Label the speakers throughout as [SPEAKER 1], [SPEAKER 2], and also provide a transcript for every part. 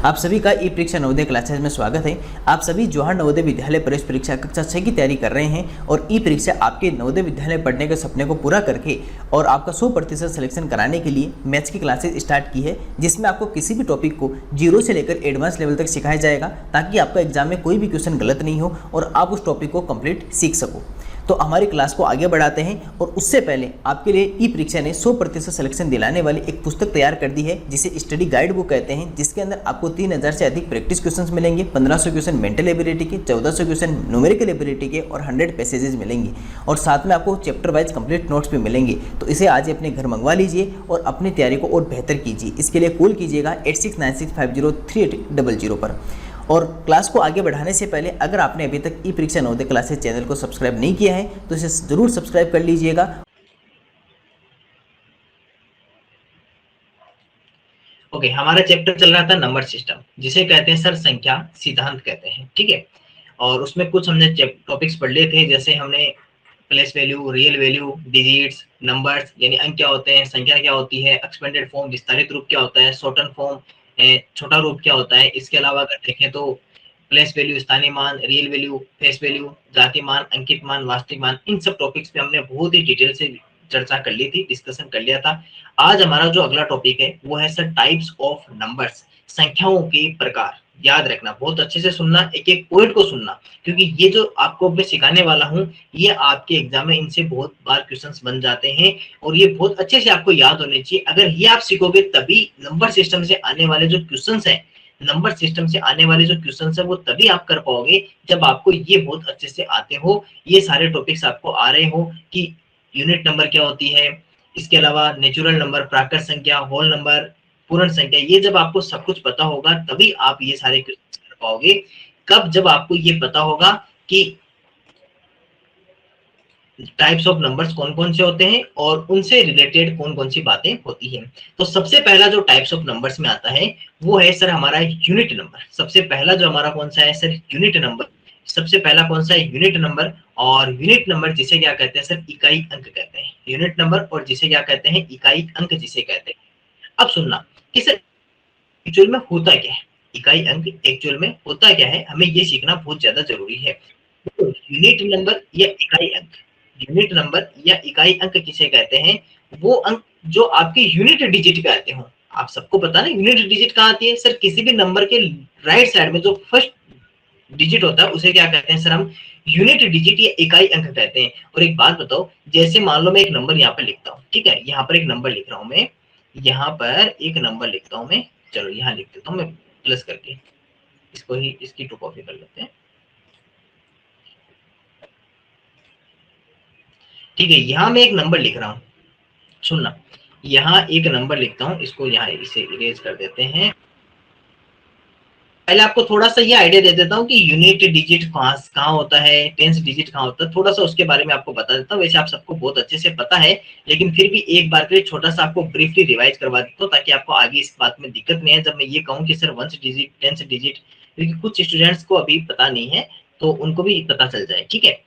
[SPEAKER 1] आप सभी का ई परीक्षा नवोदय क्लासेस में स्वागत है। आप सभी जवाहर नवोदय विद्यालय प्रवेश परीक्षा कक्षा 6 की तैयारी कर रहे हैं और ई परीक्षा आपके नवोदय विद्यालय पढ़ने के सपने को पूरा करके और आपका 100% सिलेक्शन कराने के लिए मैथ्स की क्लासेस स्टार्ट की है, जिसमें आपको किसी भी टॉपिक को जीरो से लेकर एडवांस लेवल तक सिखाया जाएगा ताकि आपका एग्जाम में कोई भी क्वेश्चन गलत नहीं हो और आप उस टॉपिक को कंप्लीट सीख सको। तो हमारी क्लास को आगे बढ़ाते हैं और उससे पहले आपके लिए ई परीक्षा ने 100% सिलेक्शन दिलाने वाली एक पुस्तक तैयार कर दी है जिसे स्टडी गाइड बुक कहते हैं, जिसके अंदर आपको 3000 से अधिक प्रैक्टिस क्वेश्चंस मिलेंगे, 1500 क्वेश्चन मेंटल एबिलिटी के, 1400 क्वेश्चन न्यूमेरिकल एबिलिटी के और 100 पैसेजेस मिलेंगे और साथ में आपको चैप्टर वाइज कंप्लीट नोट्स भी मिलेंगे। तो इसे आज ही अपने घर मंगवा लीजिए और अपनी तैयारी को और बेहतर कीजिए। इसके लिए कॉल कीजिएगा 8696503800 पर। और क्लास को आगे बढ़ाने से पहले अगर आपने अभी तक ई परीक्षा नवोदय क्लासेस चैनल को सब्सक्राइब नहीं किया है तो इसे जरूर सब्सक्राइब कर लीजिएगा।
[SPEAKER 2] ओके, हमारा चैप्टर चल रहा था नंबर सिस्टम, जिसे कहते हैं सर संख्या सिद्धांत कहते हैं, ठीक है। और उसमें कुछ हमने टॉपिक्स पढ़ लिए थे, जैसे हमने place value, real value, digits, numbers यानी अंक क्या होते हैं, संख्या क्या होती है, एक्सपेंडेड फॉर्म विस्तारित रूप क्या होता है, शॉर्टन फॉर्म छोटा रूप क्या होता है। इसके अलावा अगर देखें तो प्लेस वैल्यू, स्थानीय मान, रियल वैल्यू, फेस वैल्यू, जाति मान, अंकित मान, वास्तविक मान, इन सब टॉपिक्स पे हमने बहुत ही डिटेल से चर्चा कर ली थी, डिस्कशन कर लिया था। आज हमारा जो अगला टॉपिक है वो है सर टाइप्स ऑफ नंबर्स, संख्याओं के प्रकार। याद रखना, बहुत अच्छे से सुनना, एक एक पॉइंट को सुनना, क्योंकि ये जो आपको मैं सिखाने वाला हूँ ये आपके एग्जाम में इनसे बहुत बार क्वेश्चंस बन जाते हैं और ये बहुत अच्छे से आपको याद होने चाहिए। अगर ये आप सीखोगे तभी नंबर सिस्टम से आने वाले जो क्वेश्चंस हैं, नंबर सिस्टम से आने वाले जो क्वेश्चंस है वो तभी आप कर पाओगे जब आपको ये बहुत अच्छे से आते हो, ये सारे टॉपिक्स आपको आ रहे हो कि यूनिट नंबर क्या होती है, इसके अलावा नेचुरल नंबर, प्राकृत संख्या, होल नंबर, पूर्ण संख्या। ये जब आपको सब कुछ पता होगा तभी आप ये सारे क्वेश्चन कर पाओगे। कब? जब आपको ये पता होगा कि टाइप्स ऑफ नंबर्स कौन कौन से होते हैं और उनसे रिलेटेड कौन कौन सी बातें होती हैं। तो सबसे पहला जो टाइप्स ऑफ नंबर्स में आता है वो है सर हमारा यूनिट नंबर। सबसे पहला जो हमारा कौन सा है सर? Unit number. सबसे पहला कौन सा है? Unit number. और यूनिट नंबर जिसे क्या कहते हैं सर? इकाई अंक कहते हैं। यूनिट नंबर और जिसे क्या कहते हैं? इकाई अंक जिसे कहते हैं। अब सुनना कि सर एक्चुअल में होता क्या है, इकाई अंक एक्चुअल में होता क्या है, हमें ये सीखना बहुत ज्यादा जरूरी है। तो यूनिट नंबर या इकाई अंक, यूनिट नंबर या इकाई अंक किसे कहते हैं? वो अंक जो आपके यूनिट डिजिट पे आते हो। आप सबको पता ना यूनिट डिजिट कहाँ आती है सर? किसी भी नंबर के राइट साइड में जो फर्स्ट डिजिट होता है उसे क्या कहते हैं सर? हम यूनिट डिजिट या इकाई अंक कहते हैं। और एक बात बताओ, जैसे मान लो मैं एक नंबर यहाँ पर लिखता हूँ, ठीक है, यहाँ पर एक नंबर लिख रहा हूँ मैं, यहाँ पर एक नंबर लिखता हूँ मैं, चलो यहाँ लिख देता हूँ मैं प्लस करके, इसको ही इसकी टू कॉपी कर लेते हैं, ठीक है। यहाँ मैं एक नंबर लिख रहा हूँ, सुनना, यहाँ एक नंबर लिखता हूँ, इसको यहाँ इसे इरेज कर देते हैं। पहले आपको थोड़ा सा ये आइडिया दे देता हूँ कि यूनिट डिजिट कहाँ होता है, टेंस डिजिट कहाँ होता है, थोड़ा सा उसके बारे में आपको बता देता हूँ। वैसे आप सबको बहुत अच्छे से पता है, लेकिन फिर भी एक बार के लिए छोटा सा आपको ब्रीफली रिवाइज करवा देता हूँ ताकि आपको आगे इस बात में दिक्कत नहीं है जब मैं ये कहूँ कि sir ones digit, tens digit, क्योंकि कुछ स्टूडेंट्स को अभी पता नहीं है तो उनको भी पता चल जाए, ठीक है।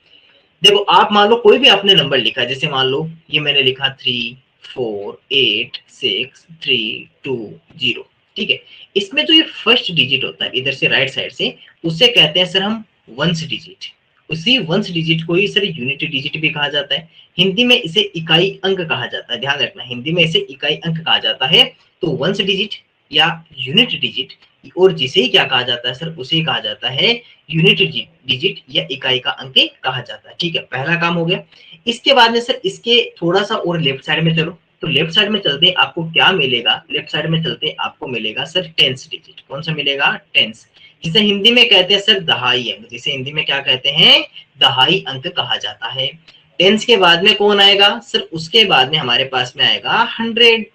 [SPEAKER 2] देखो, आप मान लो कोई भी आपने नंबर लिखा, जैसे मान लो ये मैंने लिखा 3486320, ठीक है। इसमें जो ये फर्स्ट डिजिट होता है इधर से राइट साइड से, उसे कहते हैं सर हम वंस डिजिट। उसी वंस डिजिट को ही सर यूनिट डिजिट भी कहा जाता है। हिंदी में इसे इकाई अंक कहा जाता है, ध्यान रखना, हिंदी में इसे इकाई अंक कहा जाता है। तो वंस डिजिट या यूनिट डिजिट, और जिसे क्या कहा जाता है सर? उसे कहा जाता है यूनिट डिजिट या इकाई का अंक कहा जाता है, ठीक है। पहला काम हो गया। इसके बाद में सर इसके थोड़ा सा और लेफ्ट साइड में चलो, तो लेफ्ट साइड में चलते आपको क्या मिलेगा? लेफ्ट साइड में चलते आपको मिलेगा सर टेंस डिजिट। कौन सा मिलेगा? टेंस, जिसे हिंदी में कहते हैं सर दहाई अंक, जिसे हिंदी में क्या कहते हैं? दहाई अंक कहा जाता है। टेंस के बाद में कौन आएगा सर? उसके बाद में हमारे पास में आएगा 100।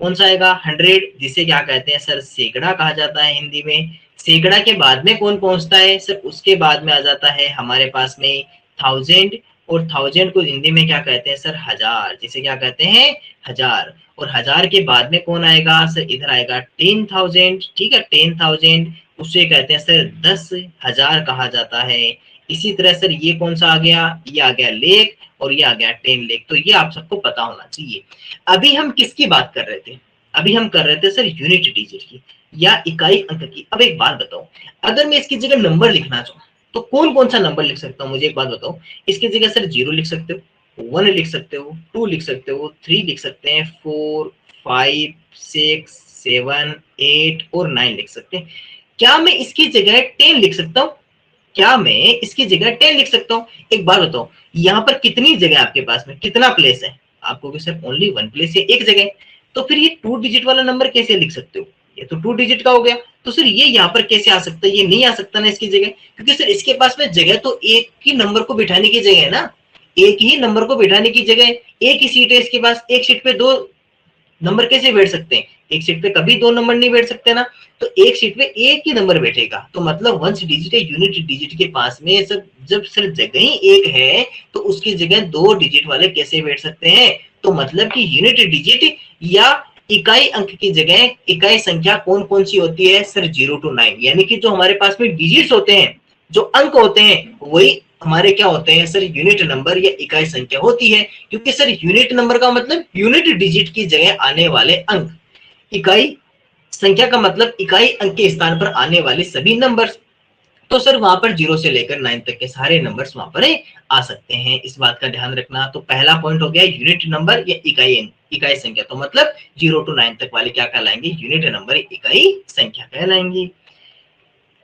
[SPEAKER 2] कौन सा आएगा? 100, जिसे क्या कहते हैं सर? सैकड़ा कहा जाता है हिंदी में। सैकड़ा के बाद में कौन पहुंचता है सर? उसके बाद में आ जाता है हमारे पास में 1000, और 1000 को हिंदी में क्या कहते हैं सर? हजार, जिसे क्या कहते हैं? हजार। और हजार के बाद में कौन आएगा सर? इधर आएगा 10,000, ठीक है, 10,000, उसे कहते हैं सर 10,000 कहा जाता है। इसी तरह सर ये कौन सा आ गया? ये आ गया लेख, और ये आ गया 10 लेख। तो ये आप सबको पता होना चाहिए। अभी हम किसकी बात कर रहे थे? अभी हम कर रहे थे सर यूनिट डिजिट की या इकाई अंक की। अब एक बात बताओ, अगर मैं इसकी जगह नंबर लिखना चाहूँ तो कौन कौन सा नंबर लिख सकता हूँ? मुझे एक बात बताओ। इसकी जगह सर 0 लिख सकते हो, 1 लिख सकते हो, 2 लिख सकते हो, 3 लिख सकते हैं, 4, 5, 6, 7, 8 और 9 लिख सकते हैं। क्या मैं इसकी जगह 10 लिख सकता हूँ? क्या मैं इसकी जगह 10 लिख सकता हूँ? एक बात बताओ, यहाँ पर कितनी जगह आपके पास में, कितना प्लेस है? आपको सिर्फ ओनली 1 प्लेस है, एक जगह। तो फिर ये 2 डिजिट वाला नंबर कैसे लिख सकते हो? ये तो 2 डिजिट का हो गया। तो सर ये यहाँ पर कैसे आ सकता है? ये नहीं आ सकता ना इसकी जगह, क्योंकि सर इसके पास में जगह तो एक ही नंबर को बिठाने की जगह है ना, एक ही नंबर को बिठाने की जगह, एक ही सीट है इसके पास। एक सीट पे 2 नंबर कैसे बैठ सकते हैं? एक सीट पे कभी 2 नंबर नहीं बैठ सकते ना, तो एक सीट पे एक ही नंबर बैठेगा। तो मतलब वंस डिजिट या यूनिट डिजिट के पास में सब जब सर जगह ही एक है तो उसकी जगह 2 डिजिट वाले कैसे बैठ सकते हैं? तो मतलब कि यूनिट डिजिट या इकाई अंक की जगह इकाई संख्या कौन कौन सी होती है सर? 0 to 9, यानी कि जो हमारे पास में डिजिट्स होते हैं, जो अंक होते हैं, वही हमारे क्या होते हैं सर? यूनिट नंबर या इकाई संख्या होती है। क्योंकि सर यूनिट नंबर का मतलब यूनिट डिजिट की जगह आने वाले अंक, इकाई संख्या का मतलब इकाई अंक के स्थान पर आने वाले सभी नंबर्स। तो सर वहां पर 0 से लेकर 9 तक के सारे नंबर्स वहां पर आ सकते हैं, इस बात का ध्यान रखना। तो पहला पॉइंट हो गया यूनिट नंबर या इकाई संख्या। तो मतलब 0 to 9 तक वाले क्या कहलाएंगे? यूनिट नंबर, इकाई संख्या कहलाएंगी।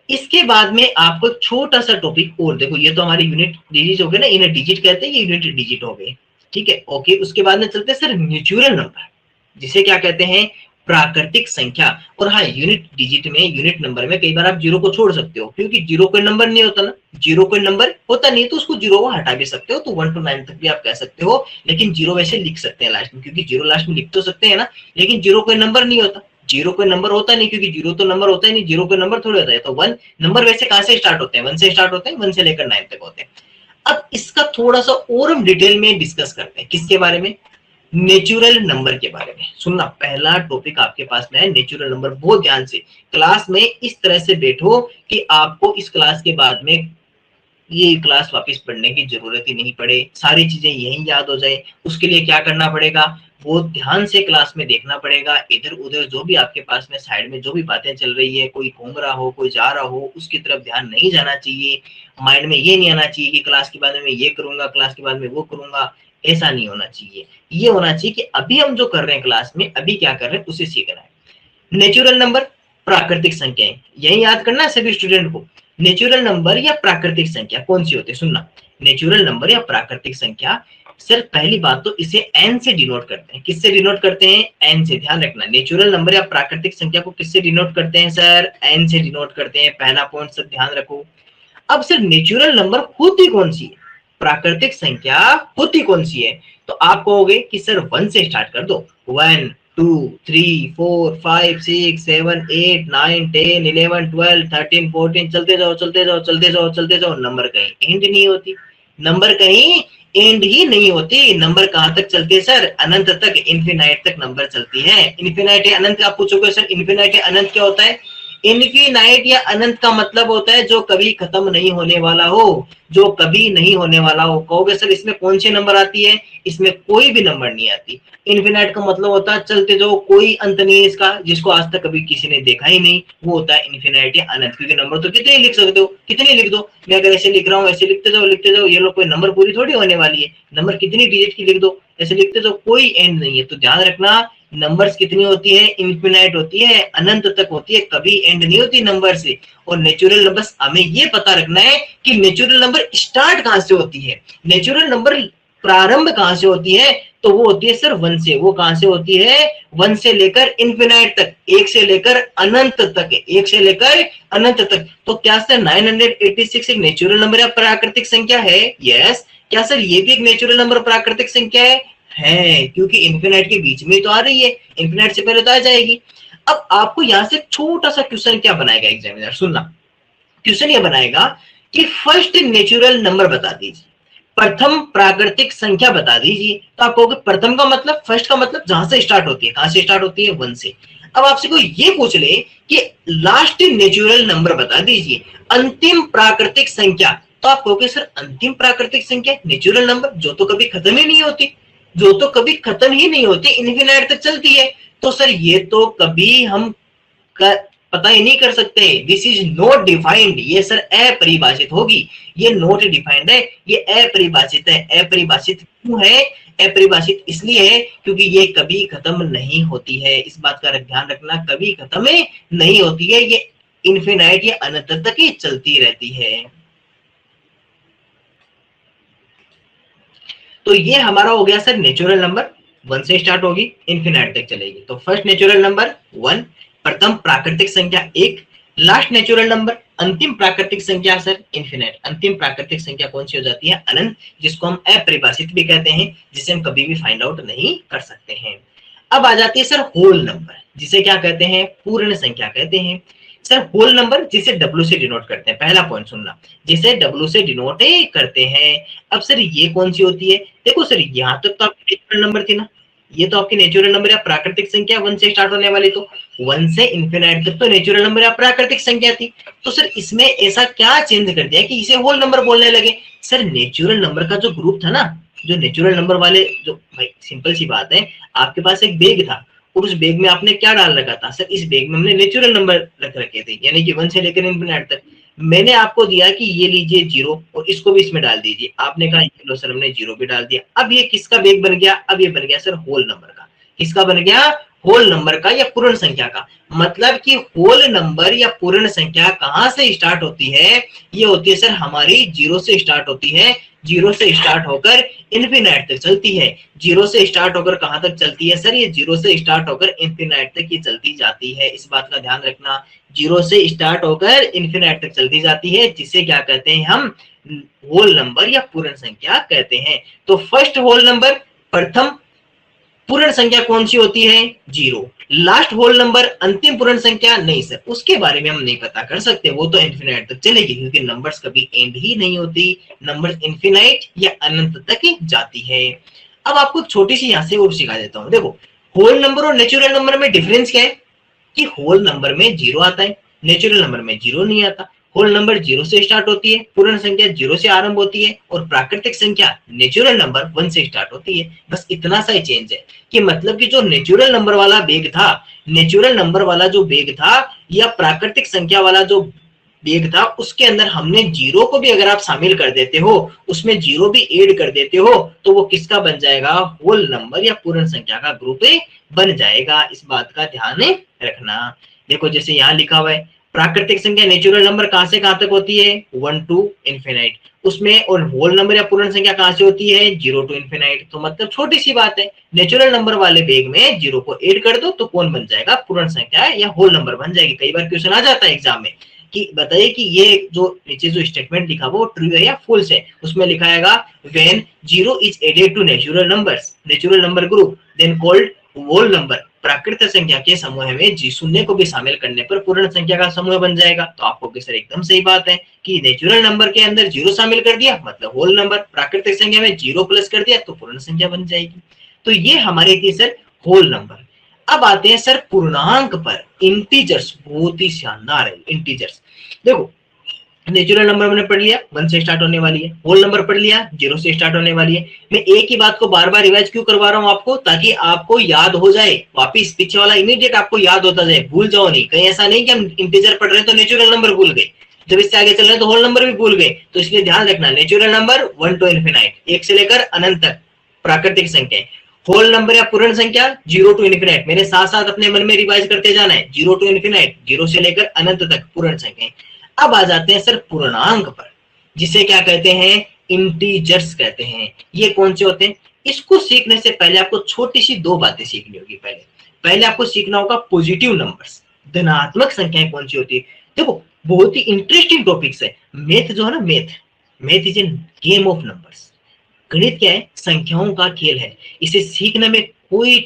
[SPEAKER 2] इसके बाद में आपको छोटा सा टॉपिक और देखो, ये तो हमारे यूनिट डिजिट हो गए ना, इन्हें डिजिट कहते हैं, ये यूनिट डिजिट हो गए, ठीक है, ओके। उसके बाद में चलते हैं सर नेचुरल नंबर, जिसे क्या कहते हैं? प्राकृतिक संख्या। और हाँ, यूनिट डिजिट में, यूनिट नंबर में कई बार आप 0 को छोड़ सकते हो, क्योंकि 0 कोई नंबर नहीं होता ना, 0 कोई नंबर होता नहीं, तो उसको 0 को हटा भी सकते हो। तो 1 to 9 तक भी आप कह सकते हो, लेकिन 0 वैसे लिख सकते हैं लास्ट में, क्योंकि 0 लास्ट में लिख तो सकते हैं ना, लेकिन 0 कोई नंबर नहीं होता, 0 कोई नंबर होता नहीं, क्योंकि 0 तो नंबर होता ही नहीं, 0 कोई नंबर थोड़ी होता है। तो 1 नंबर वैसे कहां से स्टार्ट होते हैं? 1 से स्टार्ट होते हैं, 1 से लेकर 9 तक होते हैं। अब इसका थोड़ा सा और हम डिटेल में डिस्कस करते हैं, किसके बारे में? नेचुरल नंबर के बारे में। सुनना, पहला टॉपिक आपके पास में है नेचुरल नंबर। बहुत ध्यान से क्लास में इस तरह से बैठो कि आपको इस क्लास के बाद में ये क्लास वापस पढ़ने की जरूरत ही नहीं पड़े, सारी चीजें यही याद हो जाए। उसके लिए क्या करना पड़ेगा? बहुत ध्यान से क्लास में देखना पड़ेगा। इधर उधर जो भी आपके पास में साइड में जो भी बातें चल रही है, कोई घूम रहा हो, कोई जा रहा हो, उसकी तरफ ध्यान नहीं जाना चाहिए। माइंड में ये नहीं आना चाहिए कि क्लास के बाद में मैं ये करूंगा, क्लास के बाद में वो करूंगा, ऐसा नहीं होना चाहिए। ये होना चाहिए कि अभी हम जो कर रहे हैं क्लास में, अभी क्या कर रहे हैं उसे सीखना है। नेचुरल नंबर, प्राकृतिक संख्याएं, यही याद करना है सभी स्टूडेंट को। नेचुरल नंबर या प्राकृतिक संख्या कौन सी होती है? सुनना, नेचुरल नंबर या प्राकृतिक संख्या, सर पहली बात तो इसे एन से डिनोट करते हैं। किससे डिनोट करते हैं? एन से। ध्यान रखना, नेचुरल नंबर या प्राकृतिक संख्या को किससे डिनोट करते हैं सर? एन से डिनोट करते हैं। पहला पॉइंट सर ध्यान रखो। अब सर नेचुरल नंबर होती कौन सी है? प्राकृतिक संख्या होती कौन सी है? तो आप कहोगे कि सर 1 से स्टार्ट कर दो, 1, 2, 3, 4, 5, 6, 7, 8, 9, 10, 11, 12, 13, 14, चलते जाओ चलते जाओ चलते जाओ चलते जाओ। नंबर कहीं एंड नहीं होती, नंबर कहीं एंड ही नहीं होती। नंबर कहां तक चलती है सर? अनंत तक, इन्फिनाइट तक नंबर चलती है। इन्फिनाइट या अनंत, आप पूछोगे सर इन्फिनाइट या अनंत क्या होता है? इन्फिनाइट या अनंत का मतलब होता है जो कभी खत्म नहीं होने वाला हो, जो कभी नहीं होने वाला हो। कहोगे सर इसमें कौन सी नंबर आती है? इसमें कोई भी नंबर नहीं आती। इन्फिनाइट का मतलब होता है चलते जाओ, कोई अंत नहीं है इसका, जिसको आज तक कभी किसी ने देखा ही नहीं, वो होता है इन्फिनाइट या अनंत। क्योंकि नंबर तो कितने लिख सकते हो, कितने लिख दो। मैं अगर ऐसे लिख रहा हूँ, ऐसे लिखते जाओ, ये लोग कोई नंबर पूरी थोड़ी होने वाली है। नंबर कितनी डिजिट की लिख दो, ऐसे लिखते जाओ, कोई एंड नहीं है। तो ध्यान रखना, नंबर्स कितनी होती है? इन्फिनाइट होती है, अनंत तक होती है, कभी एंड नहीं होती नंबर से। और नेचुरल नंबर, हमें ये पता रखना है कि नेचुरल नंबर स्टार्ट कहां से होती है, नेचुरल नंबर प्रारंभ कहां से होती है? तो वो होती है सर 1 से। वो कहां से होती है? 1 से लेकर इन्फिनाइट तक, 1 से लेकर अनंत तक, 1 से लेकर अनंत तक। तो क्या सर 986 एक नेचुरल नंबर या प्राकृतिक संख्या है? यस। क्या सर ये भी एक नेचुरल नंबर प्राकृतिक संख्या है, क्योंकि इन्फिनाइट के बीच में तो आ रही है, इन्फिनाइट से पहले तो आ जाएगी। अब आपको यहां से छोटा सा क्वेश्चन क्या बनाएगा एग्जामिनर? सुनना, क्वेश्चन ये बनाएगा कि फर्स्ट नेचुरल नंबर बता दीजिए, प्रथम प्राकृतिक संख्या बता दीजिए। तो आप कहोगे प्रथम का मतलब, फर्स्ट का मतलब जहां से स्टार्ट होती है, कहां से स्टार्ट होती है? 1 से। अब आपसे कोई ये पूछ ले कि लास्ट नेचुरल नंबर बता दीजिए, अंतिम प्राकृतिक संख्या, तो आप कहोगे सर अंतिम प्राकृतिक संख्या नेचुरल नंबर जो तो कभी खत्म ही नहीं होती, जो तो कभी खत्म ही नहीं होती, इन्फिनाइट तक चलती है। तो सर ये तो कभी हम पता ही नहीं कर सकते। दिस इज नॉट डिफाइंड, ये सर अपरिभाषित होगी, ये नॉट डिफाइंड है, ये अपरिभाषित है। अपरिभाषित क्यों है? अपरिभाषित इसलिए है क्योंकि ये कभी खत्म नहीं होती है। इस बात का ध्यान रखना, कभी खत्म नहीं होती है, ये इन्फिनाइट या अनंत तक ही चलती रहती है। तो ये हमारा हो गया सर नेचुरल नंबर, 1 से स्टार्ट होगी, इन्फिनाइट तक चलेगी। तो फर्स्ट नेचुरल नंबर 1, प्रथम प्राकृतिक संख्या 1, लास्ट नेचुरल नंबर, अंतिम प्राकृतिक संख्या सर इन्फिनाइट। अंतिम प्राकृतिक संख्या कौन सी हो जाती है? अनंत, जिसको हम अपरिभाषित भी कहते हैं, जिसे हम कभी भी फाइंड आउट नहीं कर सकते हैं। अब आ जाती है सर होल नंबर, जिसे क्या कहते हैं? पूर्ण संख्या कहते हैं। सर होल नंबर जिसे W से डिनोट करते हैं, पहला पॉइंट सुनना, जिसे W से डिनोट करते हैं। अब सर ये कौन सी होती है? देखो सर यहाँ तक तो आपकी नेचुरल नंबर थी ना, ये तो आपकी नेचुरल नंबर या प्राकृतिक संख्या 1 से स्टार्ट होने वाली, तो 1 से इन्फिनाइट तक तो नेचुरल नंबर या प्राकृतिक संख्या थी। तो सर इसमें ऐसा क्या चेंज कर दिया कि इसे होल नंबर बोलने लगे? सर नेचुरल नंबर का जो ग्रुप था ना, जो नेचुरल नंबर वाले, जो भाई सिंपल सी बात है, आपके पास एक बैग था और उस बैग में आपने क्या डाल रखा था? सर इस बैग में हमने नेचुरल नंबर रख रखे थे, यानी कि 1 से लेकर इन्फिनाइट तक। मैंने आपको दिया कि ये लीजिए 0 और इसको भी इसमें डाल दीजिए, आपने कहा लो सर हमने 0 भी डाल दिया। अब ये किसका बैग बन गया? अब ये बन गया सर होल नंबर का। किसका बन गया? होल नंबर का या पूर्ण संख्या का। मतलब कि होल नंबर या पूर्ण संख्या कहां से स्टार्ट होती है? ये होती है सर हमारी 0 से स्टार्ट होती है, 0 से स्टार्ट होकर इन्फिनाइट तक चलती है। 0 से स्टार्ट होकर कहां तक चलती है? सर ये 0 से स्टार्ट होकर इन्फिनाइट तक ये चलती जाती है। इस बात का ध्यान रखना, 0 से स्टार्ट होकर इन्फिनाइट तक चलती जाती है, जिसे क्या कहते हैं हम? होल नंबर या पूर्ण संख्या कहते हैं। तो फर्स्ट होल नंबर, प्रथम पूर्ण संख्या कौन सी होती है? 0। लास्ट होल नंबर, अंतिम पूर्ण संख्या? नहीं सर, उसके बारे में हम नहीं पता कर सकते, वो तो इन्फिनाइट तक चलेगी, क्योंकि नंबर्स कभी एंड ही नहीं होती, नंबर्स इन्फिनाइट या अनंत तक ही जाती है। अब आपको छोटी सी यहां से और सिखा देता हूं। देखो होल नंबर और नेचुरल नंबर में डिफरेंस क्या है? कि होल नंबर में 0 आता है, नेचुरल नंबर में 0 नहीं आता। होल नंबर 0 से स्टार्ट होती है, पूर्ण संख्या 0 से आरंभ होती है, और प्राकृतिक संख्या नेचुरल नंबर 1 से स्टार्ट होती है। बस इतना सा ही चेंज है कि मतलब कि जो नेचुरल नंबर वाला बेग था, नेचुरल नंबर वाला जो बेग था या प्राकृतिक संख्या वाला जो बेग था, उसके अंदर हमने 0 को भी अगर आप शामिल कर देते हो, उसमें 0 भी ऐड कर देते हो, तो वो किसका बन जाएगा? होल नंबर या पूर्ण संख्या का ग्रुप बन जाएगा। इस बात का ध्यान रखना। देखो जैसे यहाँ लिखा हुआ है, प्राकृतिक संख्या नेचुरल नंबर कहां से कहां तक होती है? 1 टू इन्फिनाइट उसमें, और होल नंबर या पूर्ण संख्या कहां से होती है? 0 टू इन्फिनाइट। तो मतलब छोटी सी बात है, नेचुरल नंबर वाले बेग में 0 को ऐड कर दो तो कौन बन जाएगा? पूर्ण संख्या या होल नंबर बन जाएगी। कई बार क्वेश्चन आ जाता है एग्जाम में कि बताइए कि ये जो नीचे जो स्टेटमेंट लिखा वो ट्रू है या फॉल्स है। उसमें लिखा है when 0 is added to natural numbers, natural number group, then called whole number. प्राकृतिक संख्या के समूह में जी शून्य को भी शामिल करने पर पूर्ण संख्या का समूह बन जाएगा। तो आपको सर एकदम सही बात है कि नेचुरल नंबर के अंदर 0 शामिल कर दिया मतलब होल नंबर, प्राकृतिक संख्या में 0 प्लस कर दिया तो पूर्ण संख्या बन जाएगी। तो ये हमारे थी सर होल नंबर। अब आते हैं सर पूर्णांक पर, इंटीजर्स। बहुत ही शानदार है इंटीजर्स। देखो नेचुरल नंबर मैंने पढ़ लिया, 1 से स्टार्ट होने वाली है। होल नंबर पढ़ लिया, 0 से स्टार्ट होने वाली है। मैं एक ही बात को बार बार रिवाइज क्यों करवा रहा हूं आपको? ताकि आपको याद हो जाए, वापिस पीछे वाला इमीडिएट आपको याद होता जाए, भूल जाओ नहीं। कहीं ऐसा नहीं कि हम इंटीजर पढ़ रहे हैं तो नेचुरल नंबर भूल गए, जब इससे आगे चल रहे हैं तो होल नंबर भी भूल गए। तो इसलिए ध्यान रखना, नेचुरल नंबर 1 टू इन्फिनाइट, 1 से लेकर अनंत तक प्राकृतिक संख्या। होल नंबर या पूर्ण संख्या 0 टू इन्फिनाइट, मेरे साथ साथ अपने मन में रिवाइज करते जाना है। 0 टू इन्फिनाइट, 0 से लेकर अनंत तक पूर्ण संख्या। अब आ जाते हैं सर पूर्णांक पर, जिसे क्या कहते हैं? इंटीजर्स कहते हैं। ये कौन से होते हैं? इसको सीखने से पहले आपको छोटी सी 2 बातें सीखनी होगी। पहले आपको सीखना होगा पॉजिटिव नंबर्स, धनात्मक संख्याएं कौन सी होती है। देखो बहुत ही इंटरेस्टिंग टॉपिक्स है। मैथ जो है ना, math is a game of numbers. गणित क्या है? संख्याओं का खेल है। इसे सीखने में कोई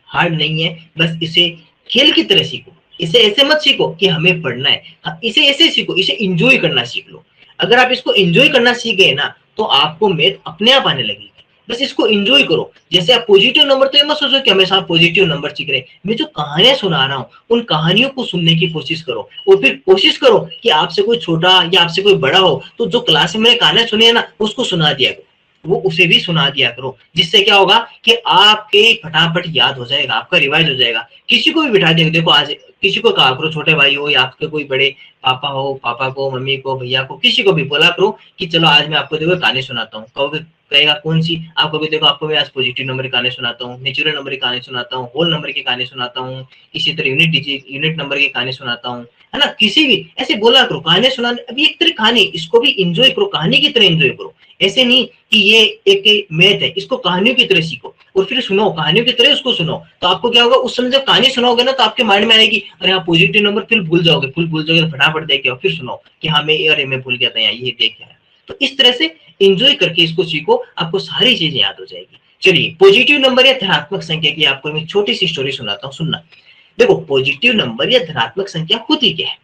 [SPEAKER 2] हार्ड नहीं है, बस इसे खेल की तरह सीखो। इसे ऐसे मत सीखो कि हमें पढ़ना है, हाँ, इसे ऐसे सीखो, इसे एंजॉय करना सीख लो। अगर आप इसको एंजॉय करना सीख गए ना तो आपको मैथ अपने आप आने लगेगी। बस इसको एंजॉय करो। जैसे आप पॉजिटिव नंबर, तो ये मत सोचो कि हमेशा पॉजिटिव नंबर सीख रहे हैं। मैं जो कहानियां सुना रहा हूँ उन कहानियों को सुनने की कोशिश करो, और फिर कोशिश करो कि आपसे कोई छोटा या आपसे कोई बड़ा हो तो जो क्लास में मैंने कहानियां सुनी है ना उसको सुना दिया करो। वो उसे भी सुना दिया करो, जिससे क्या होगा कि आपके फटाफट याद हो जाएगा, आपका रिवाइज हो जाएगा। किसी को भी बिठा देगा, देखो आज किसी को कहा करो, छोटे भाई हो या आपके कोई बड़े पापा हो, पापा को, मम्मी को, भैया को, किसी को भी बोला करो कि चलो आज मैं आपको देखो कहानी सुनाता हूँ। कहोगे, कहेगा कौन सी? आपको भी देखो, आपको मैं आज पॉजिटिव नंबर की कहानी सुनाता हूँ, नेचुरल नंबर की कहानी सुनाता हूँ, होल नंबर की कहानी सुनाता हूँ, इसी तरह यूनिट नंबर की कहानी सुनाता हूँ, है ना। किसी भी ऐसे बोला करो, कहानी सुनाने, अभी एक तरह कहानी, इसको भी इंजॉय करो, कहानी की तरह इंजॉय करो। ऐसे नहीं कि ये एक मैथ है, इसको कहानियों की तरह सीखो और फिर सुनो, कहानियों की तरह उसको सुनो। तो आपको क्या होगा, उस समय जब कहानी सुनाओगे ना, तो आपके माइंड में आएगी, अरे हाँ पॉजिटिव नंबर, फिर भूल जाओगे, फटाफट देख के फिर सुनो कि हाँ मैं, अरे मैं भूल गया था, ये देख गया। तो इस तरह से एंजॉय करके इसको सीखो, आपको सारी चीजें याद हो जाएगी। चलिए, पॉजिटिव नंबर या धनात्मक संख्या की आपको मैं छोटी सी स्टोरी सुनाता हूँ, सुनना। देखो, पॉजिटिव नंबर या धनात्मक संख्या होती क्या है,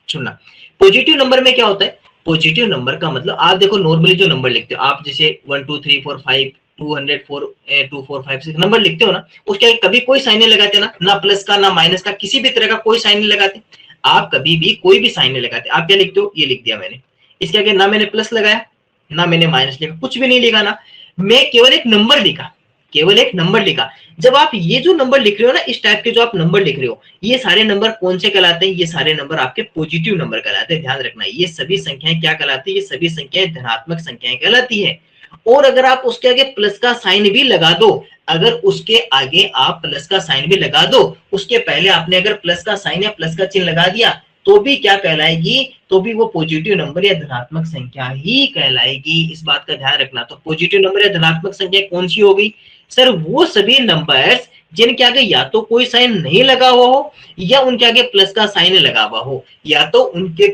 [SPEAKER 2] सुनना। पॉजिटिव नंबर में क्या होता है, पॉजिटिव नंबर का मतलब, आप देखो नॉर्मली जो नंबर लिखते हो आप, जैसे 1 2 3 4 5 204 2 4 5 6 नंबर लिखते हो ना, उसके कभी कोई साइन नहीं लगाते ना प्लस का ना माइनस का, किसी भी तरह का कोई साइन नहीं लगाते। आप कभी भी कोई भी साइन नहीं लगाते। आप क्या लिखते हो, ये लिख दिया मैंने, इसके आगे ना मैंने प्लस लगाया ना मैंने माइनस लिखा, कुछ भी नहीं लिखा ना, मैं केवल एक नंबर लिखा, केवल एक नंबर लिखा। जब आप ये जो नंबर लिख रहे हो ना, इस टाइप के जो आप नंबर लिख रहे हो, ये सारे नंबर कौन से कहलाते हैं, ये सारे नंबर आपके पॉजिटिव नंबर कहलाते हैं। ध्यान रखना, ये सभी संख्याएं क्या कहलाती है, ये सभी संख्याएं धनात्मक संख्याएं कहलाती है। और अगर आप उसके आगे प्लस का साइन भी लगा दो, अगर उसके आगे आप प्लस का साइन भी लगा दो, उसके पहले आपने अगर प्लस का साइन या प्लस का चिन्ह लगा दिया, तो भी क्या कहलाएगी, तो भी वो पॉजिटिव नंबर या धनात्मक संख्या ही कहलाएगी। इस बात का ध्यान रखना। तो पॉजिटिव नंबर या धनात्मक संख्या कौन सी हो गई सर, वो सभी नंबर्स जिनके आगे या तो कोई साइन नहीं लगा हुआ हो या उनके आगे प्लस का साइन लगा हुआ हो, या तो उनके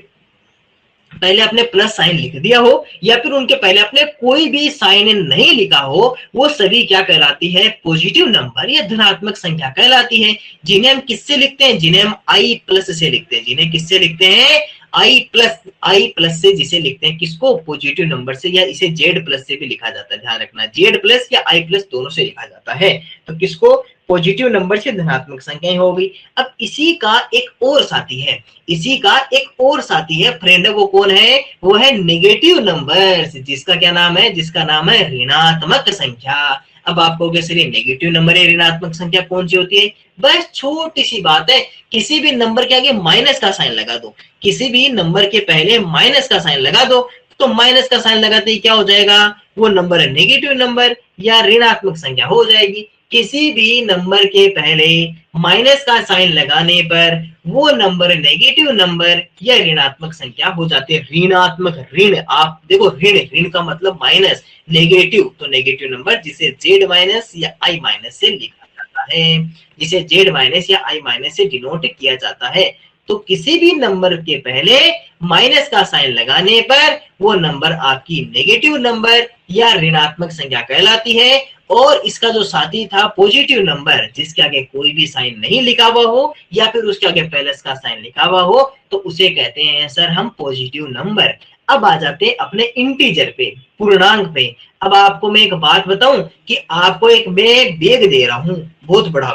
[SPEAKER 2] पहले आपने प्लस साइन लिख दिया हो या फिर उनके पहले आपने कोई भी साइन नहीं लिखा हो, वो सभी क्या कहलाती है, पॉजिटिव नंबर या धनात्मक संख्या कहलाती है। जिन्हें हम किससे लिखते हैं, जिन्हें हम आई प्लस से लिखते हैं, जिन्हें किससे लिखते हैं, आई प्लस से, जिसे लिखते हैं किसको, पॉजिटिव नंबर से, या इसे जेड प्लस से भी लिखा जाता है। ध्यान रखना, जेड प्लस या आई प्लस दोनों से लिखा जाता है। तो किसको, पॉजिटिव नंबर से धनात्मक संख्याएं हो गई। अब इसी का एक और साथी है, इसी का एक और साथी है फ्रेंड, वो कौन है, वो है नेगेटिव नंबर्स, जिसका क्या नाम है, जिसका नाम है ऋणात्मक संख्या। अब आपको सर नेगेटिव नंबर या ऋणात्मक संख्या कौन सी होती है, बस छोटी सी बात है, किसी भी नंबर के आगे माइनस का साइन लगा दो, किसी भी नंबर के पहले माइनस का साइन लगा दो, तो माइनस का साइन लगाते ही क्या हो जाएगा, वो नंबर नेगेटिव नंबर या ऋणात्मक संख्या हो जाएगी। किसी भी नंबर के पहले माइनस का साइन लगाने पर वो नंबर नेगेटिव नंबर या ऋणात्मक संख्या हो जाती है। ऋणात्मक, ऋण, आप देखो ऋण का मतलब माइनस, नेगेटिव तो नेगेटिव नंबर जिसे जेड माइनस या आई माइनस से लिखा जाता है, जिसे जेड माइनस या आई माइनस से डिनोट किया जाता है। तो किसी भी नंबर के पहले माइनस का साइन लगाने पर वो नंबर आपकी नेगेटिव नंबर या ऋणात्मक संख्या कहलाती है। और इसका जो साथी था पॉजिटिव नंबर, जिसके आगे कोई भी साइन नहीं लिखा हुआ हो या फिर उसके आगे प्लस का साइन लिखा हुआ हो, तो उसे कहते हैं सर हम पॉजिटिव नंबर। अब आ जाते हैं अपने इंटीजर पे, पूर्णांक पे। अब आपको मैं एक बात बताऊं कि आपको एक मैं बैग दे रहा हूं, बहुत बड़ा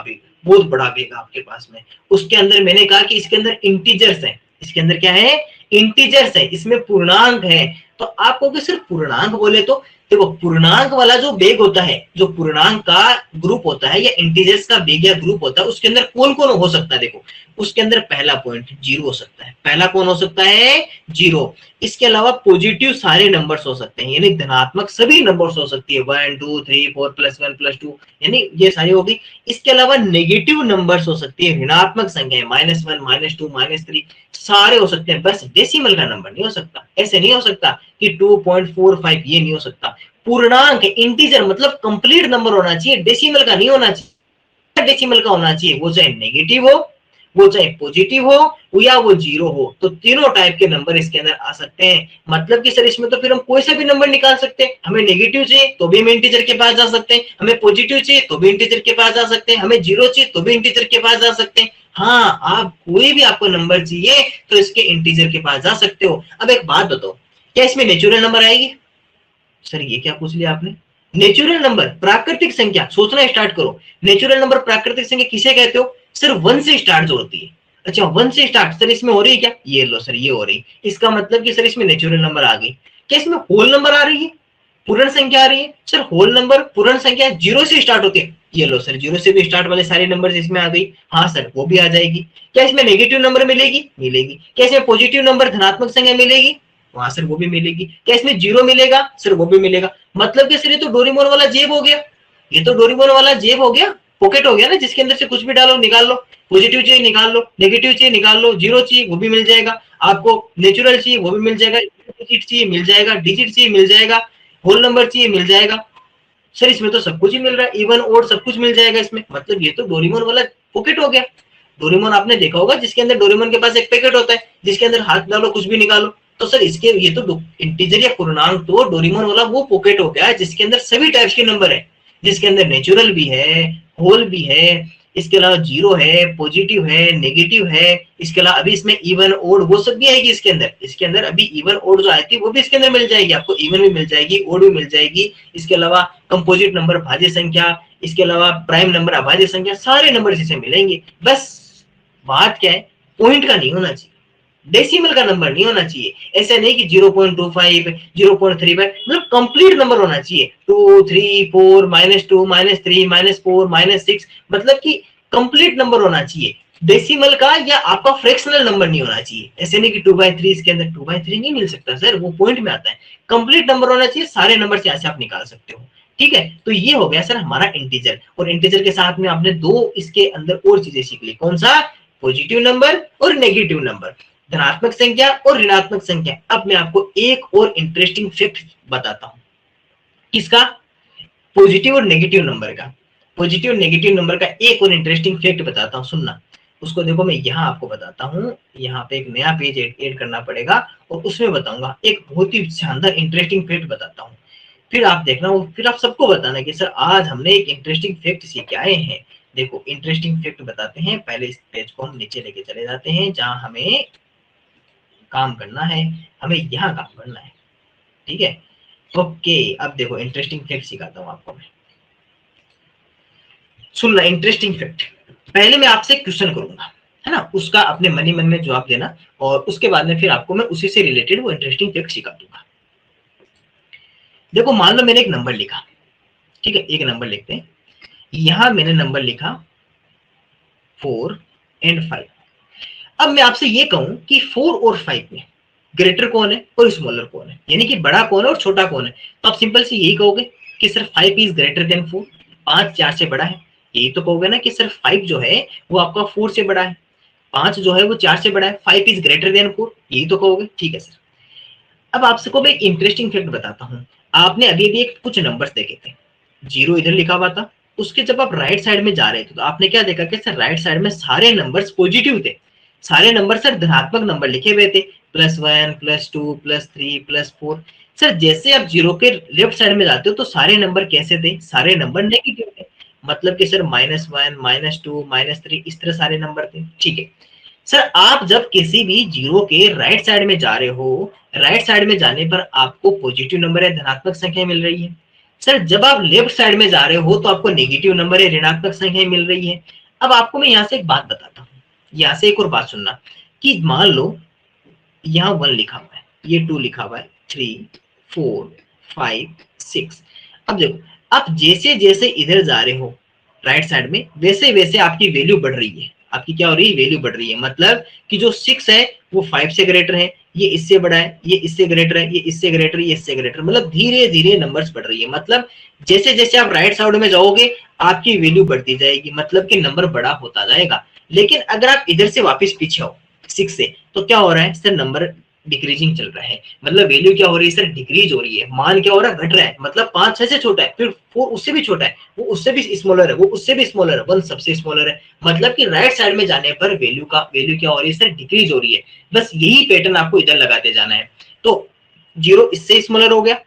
[SPEAKER 2] बैग आपके पास में, उसके अंदर मैंने कहा कि इसके अंदर इंटीजर्स है, इसके अंदर क्या है, इंटीजर्स है, इसमें पूर्णांक है। तो आपको सिर्फ पूर्णांक बोले तो देखो, पूर्णांक वाला जो बैग होता है, जो पूर्णांक का ग्रुप होता है या इंटीजर्स का बैग या ग्रुप होता है, उसके अंदर कौन कौन हो सकता है, देखो उसके अंदर पहला पॉइंट जीरो हो सकता है, पहला कौन हो सकता है, जीरो। इसके अलावा पॉजिटिव सारे नंबर्स हो सकते हैं, यानी धनात्मक सभी नंबर्स हो सकती है, 1 2 3 4 +1 +2, यानी ये सारी होगी। इसके अलावा नेगेटिव नंबर्स हो सकती है, ऋणात्मक संख्याएं, -1 -2 -3 सारे हो सकते हैं, बस डेसिमल का नंबर नहीं हो सकता। ऐसे नहीं हो सकता कि 2.45, ये नहीं हो सकता। पूर्णांक इंटीजर मतलब कंप्लीट नंबर होना चाहिए, डेसिमल का नहीं होना चाहिए, डेसिमल का होना चाहिए, वो चाहे नेगेटिव हो, वो चाहे पॉजिटिव हो या वो जीरो हो। तो तीनों टाइप के नंबर इसके अंदर आ सकते हैं। मतलब कि सर इसमें तो फिर हम कोई सा भी नंबर निकाल सकते हैं, हमें नेगेटिव चाहिए तो भी हम इंटीजर के पास जा सकते हैं, हमें पॉजिटिव चाहिए तो भी इंटीजर के पास जा सकते हैं, हमें जीरो चाहिए तो भी इंटीजर के पास जा सकते हैं। हाँ, आप कोई भी आपको नंबर चाहिए तो इसके इंटीजर के पास जा सकते हो। अब एक बात बताओ, क्या इसमें नेचुरल नंबर आएगी, सर ये क्या पूछ लिया आपने, नेचुरल नंबर प्राकृतिक संख्या, सोचना स्टार्ट करो। नेचुरल नंबर प्राकृतिक संख्या किसे कहते हो, सिर्फ 1 से स्टार्ट जो होती है। अच्छा 1 से स्टार्ट, सर इसमें हो रही है क्या, ये लो सर ये हो रही, इसका मतलब कि सर इसमें नेचुरल नंबर आ गई। क्या इसमें होल नंबर आ रही है, पूर्ण संख्या आ रही है सर, होल नंबर पूर्ण संख्या जीरो से स्टार्ट होती है, ये लो सर जीरो से भी स्टार्ट वाले सारे नंबर इसमें आ गई, हाँ सर वो भी आ जाएगी। क्या इसमें नेगेटिव नंबर मिलेगी? मिलेगी। क्या इसमें पॉजिटिव नंबर धनात्मक संख्या मिलेगी? वहां सर वो भी मिलेगी। क्या इसमें जीरो मिलेगा? सर वो भी मिलेगा। मतलब कि सर ये तो डोरेमोन वाला जेब हो गया, ये तो डोरेमोन वाला जेब हो गया, पॉकेट हो गया ना, जिसके अंदर से कुछ भी डालो निकाल लो, पॉजिटिव चाहिए निकाल लो, नेगेटिव चाहिए निकाल लो, जीरो चाहिए वो भी मिल जाएगा, आपको नेचुरल चाहिए वो भी मिल जाएगा, डिजिट चाहिए मिल जाएगा, डिजिट चाहिए मिल जाएगा, होल नंबर चाहिए मिल जाएगा। सर इसमें तो सब कुछ ही मिल रहा है, इवन ओड सब कुछ मिल जाएगा इसमें, मतलब ये तो डोरेमोन वाला पॉकेट हो गया। डोरेमोन आपने देखा होगा जिसके अंदर डोरेमोन के पास एक पैकेट होता है जिसके अंदर हाथ डालो कुछ भी निकालो, तो सर इसके ये तो इंटीजर या पूर्णांक तो डोरेमोन वाला वो पॉकेट हो गया जिसके अंदर सभी टाइप्स के नंबर है, जिसके अंदर नेचुरल भी है, होल भी है, इसके अलावा जीरो है, पॉजिटिव है, नेगेटिव है, इसके अलावा अभी इसमें इवन ओड वो सब भी आएगी इसके अंदर। इसके अंदर अभी इवन ओड जो आई थी वो भी इसके अंदर मिल जाएगी आपको, इवन भी मिल जाएगी, ओड भी मिल जाएगी। इसके अलावा कंपोजिट नंबर भाज्य संख्या, इसके अलावा प्राइम नंबर अभाज्य संख्या, सारे नंबर इसे मिलेंगे। बस बात क्या है, पॉइंट का नहीं होना चाहिए, डेसिमल का नंबर नहीं होना चाहिए। ऐसा नहीं कि 0.25 0.35, मतलब कंप्लीट नंबर होना चाहिए, 2 3 4 -2 -3 -4 -6, मतलब कि कंप्लीट नंबर होना चाहिए, डेसिमल का या आपका फ्रैक्शनल नंबर नहीं होना चाहिए। ऐसे नहीं कि 2/3, इसके अंदर 2/3 नहीं मिल सकता सर, वो पॉइंट में आता है। कंप्लीट नंबर होना चाहिए, सारे नंबर से ऐसे आप निकाल सकते हो। ठीक है, तो ये हो गया सर हमारा इंटीजर, और इंटीजर के साथ में आपने दो इसके अंदर और चीजें सीख ली, कौन सा? पॉजिटिव नंबर और नेगेटिव नंबर, धनात्मक संख्या और ऋणात्मक संख्या। अब मैं आपको एक और इंटरेस्टिंग फैक्ट बताता हूं, किसका? पॉजिटिव और नेगेटिव नंबर का। पॉजिटिव और नेगेटिव नंबर का एक और इंटरेस्टिंग फैक्ट बताता हूं, सुनना उसको। देखो मैं यहाँ आपको बताता हूँ, यहाँ पे एक नया पेज ऐड करना पड़ेगा और उसमें बताऊंगा एक बहुत ही शानदार इंटरेस्टिंग फैक्ट बताता हूँ, फिर आप देखना, फिर आप सबको बताना कि सर आज हमने एक इंटरेस्टिंग फैक्ट सीख के आए हैं। देखो इंटरेस्टिंग फैक्ट बताते हैं, पहले इस पेज को हम नीचे लेके चले जाते हैं जहां हमें काम करना है, हमें यहाँ काम करना है। ठीक है, ओके। अब देखो इंटरेस्टिंग फैक्ट सिखाता हूँ आपको मैं, सुनना इंटरेस्टिंग फैक्ट। पहले मैं आपसे क्वेश्चन करूंगा, है ना, उसका अपने मन ही मन में जवाब देना, और उसके बाद में फिर आपको मैं उसी से रिलेटेड वो इंटरेस्टिंग फैक्ट सिखा दूंगा। देखो मान लो मैंने एक नंबर लिखा, ठीक है, एक नंबर लिखते हैं, यहां मैंने नंबर लिखा 4 और 5। अब मैं आपसे ये कहूं कि 4 और 5 में ग्रेटर कौन है और स्मॉलर कौन है, यानी कि बड़ा कौन है और छोटा कौन है, तो आप सिंपल से यही कहोगे कि सर 5 इज ग्रेटर देन 4, 5 4 से बड़ा है। यही तो कहोगे ना कि सर 5 जो है वो आपका 4 से बड़ा है, 5 जो है वो 4 से बड़ा है, 5 इज ग्रेटर देन 4, यही तो कहोगे। ठीक है सर, अब आपसे को मैं एक इंटरेस्टिंग फैक्ट बताता हूँ। आपने अभी भी एक कुछ नंबर्स देखे थे, 0 इधर लिखा हुआ था, उसके जब आप राइट साइड में जा रहे थे तो आपने क्या देखा कि सर राइट साइड में सारे नंबर्स पॉजिटिव थे, सारे नंबर सर धनात्मक नंबर लिखे हुए थे, +1 +2 +3 +4। सर जैसे आप 0 के लेफ्ट साइड में जाते हो तो सारे नंबर कैसे थे? सारे नंबर नेगेटिव थे, मतलब कि सर -1 -2 -3 इस तरह सारे नंबर थे। ठीक है सर, आप जब किसी भी 0 के राइट साइड में जा रहे हो, राइट साइड में जाने पर आपको पॉजिटिव नंबर है, धनात्मक संख्या मिल रही है। सर जब आप लेफ्ट साइड में जा रहे हो तो आपको नेगेटिव नंबर है, ऋणात्मक संख्या मिल रही है। अब आपको मैं यहाँ से एक बात बताता हूँ, यहाँ से एक और बात सुनना, कि मान लो यहाँ 1 लिखा हुआ है, ये 2 लिखा हुआ है, 3 4 5 6। अब देखो, आप जैसे जैसे इधर जा रहे हो राइट साइड में, वैसे वैसे आपकी वैल्यू बढ़ रही है। आपकी क्या हो रही है? वैल्यू बढ़ रही है, मतलब कि जो 6 है वो 5 से ग्रेटर है, ये इससे बड़ा है, ये इससे ग्रेटर है, ये इससे ग्रेटर, ये इससे ग्रेटर, मतलब धीरे धीरे नंबर्स बढ़ रही है। मतलब जैसे जैसे आप राइट साइड में जाओगे आपकी वैल्यू बढ़ती जाएगी, मतलब कि नंबर बड़ा होता जाएगा। लेकिन अगर आप इधर से वापस पीछे हो 6 से, तो क्या हो रहा है सर? नंबर डिक्रीजिंग चल रहा है, मतलब वैल्यू क्या हो रही है सर? डिक्रीज हो रही है। मान क्या हो रहा है? घट रहा है, मतलब 5 6 से छोटा है, फिर 4 उससे भी छोटा है, वो उससे भी स्मॉलर है, वो उससे भी स्मॉलर है, 1 सबसे स्मॉलर है, मतलब कि राइट साइड में जाने पर वैल्यू क्या हो रही है सर? डिक्रीज हो रही है। बस यही पैटर्न आपको इधर लगाते जाना है। तो 0 इससे स्मॉलर हो गया,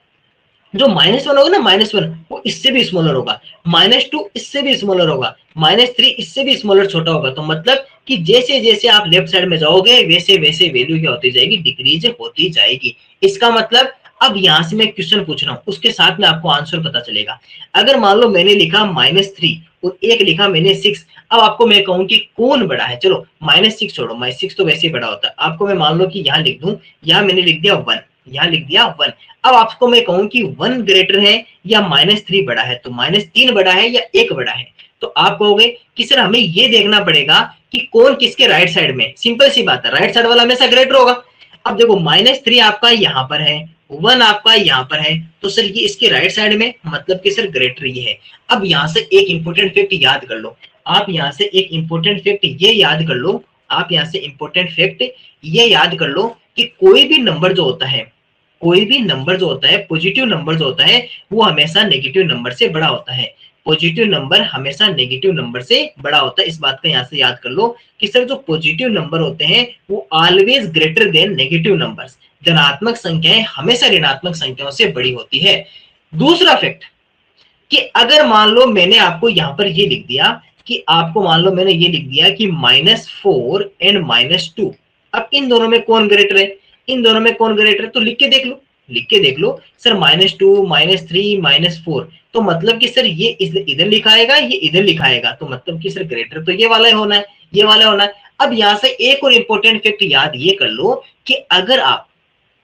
[SPEAKER 2] जो -1 होगा ना, -1 वो इससे भी स्मॉलर होगा, -2 इससे भी स्मॉलर होगा, -3 इससे भी स्मॉलर छोटा होगा। तो मतलब कि जैसे जैसे आप लेफ्ट साइड में जाओगे वैसे वैसे वैल्यू क्या होती जाएगी? डिक्रीज होती जाएगी। इसका मतलब अब यहां से मैं क्वेश्चन पूछ रहा हूं, उसके साथ में आपको आंसर पता चलेगा। अगर मान लो मैंने लिखा -3 और एक लिखा मैंने 6, अब आपको मैं कहूं कि कौन बड़ा है? चलो -6 छोड़ो, -6 तो वैसे ही बड़ा होता है। आपको मैं मान लो कि यहाँ लिख दूं, यहाँ मैंने लिख दिया 1, यहाँ लिख दिया 1। अब आपको मैं कहूं कि 1 ग्रेटर है या -3 बड़ा है, तो -3 बड़ा है या 1 बड़ा है, तो आप कहोगे कि सर हमें ये देखना पड़ेगा कि कौन किसके राइट साइड में। सिंपल सी बात है, राइट साइड वाला हमेशा ग्रेटर होगा। अब देखो -3 आपका यहाँ पर है, 1 आपका यहाँ पर है, तो सर ये इसके राइट साइड में, मतलब कि सर ग्रेटर ये है। अब यहाँ से एक इंपॉर्टेंट फैक्ट याद कर लो, आप यहाँ से एक इंपॉर्टेंट फैक्ट ये याद कर लो, आप यहाँ से इंपॉर्टेंट फैक्ट ये याद कर लो कि कोई भी नंबर जो होता है, कोई भी नंबर जो होता है, पॉजिटिव नंबर जो होता है, वो हमेशा नेगेटिव नंबर से बड़ा होता है। पॉजिटिव नंबर हमेशा नेगेटिव नंबर से बड़ा होता है। इस बात का यहाँ से याद कर लो कि सर जो पॉजिटिव नंबर होते हैं वो always greater than negative numbers. धनात्मक संख्याएं हमेशा ऋणात्मक संख्याओं से बड़ी होती है। दूसरा फैक्ट कि अगर मान लो मैंने आपको यहाँ पर ये लिख दिया कि आपको मान लो मैंने ये लिख दिया कि -4 एंड -2, अब इन दोनों में कौन ग्रेटर है, इन दोनों में कौन ग्रेटर है, तो लिख के देख लो, लिख के देख लो सर -2 -3 -4, तो मतलब कि सर ये इधर लिखाएगा, ये इधर लिखाएगा, तो मतलब कि सर ग्रेटर तो ये वाला ही होना है, ये वाला होना है। अब यहाँ से एक और इंपॉर्टेंट फैक्ट याद ये कर लो कि अगर आप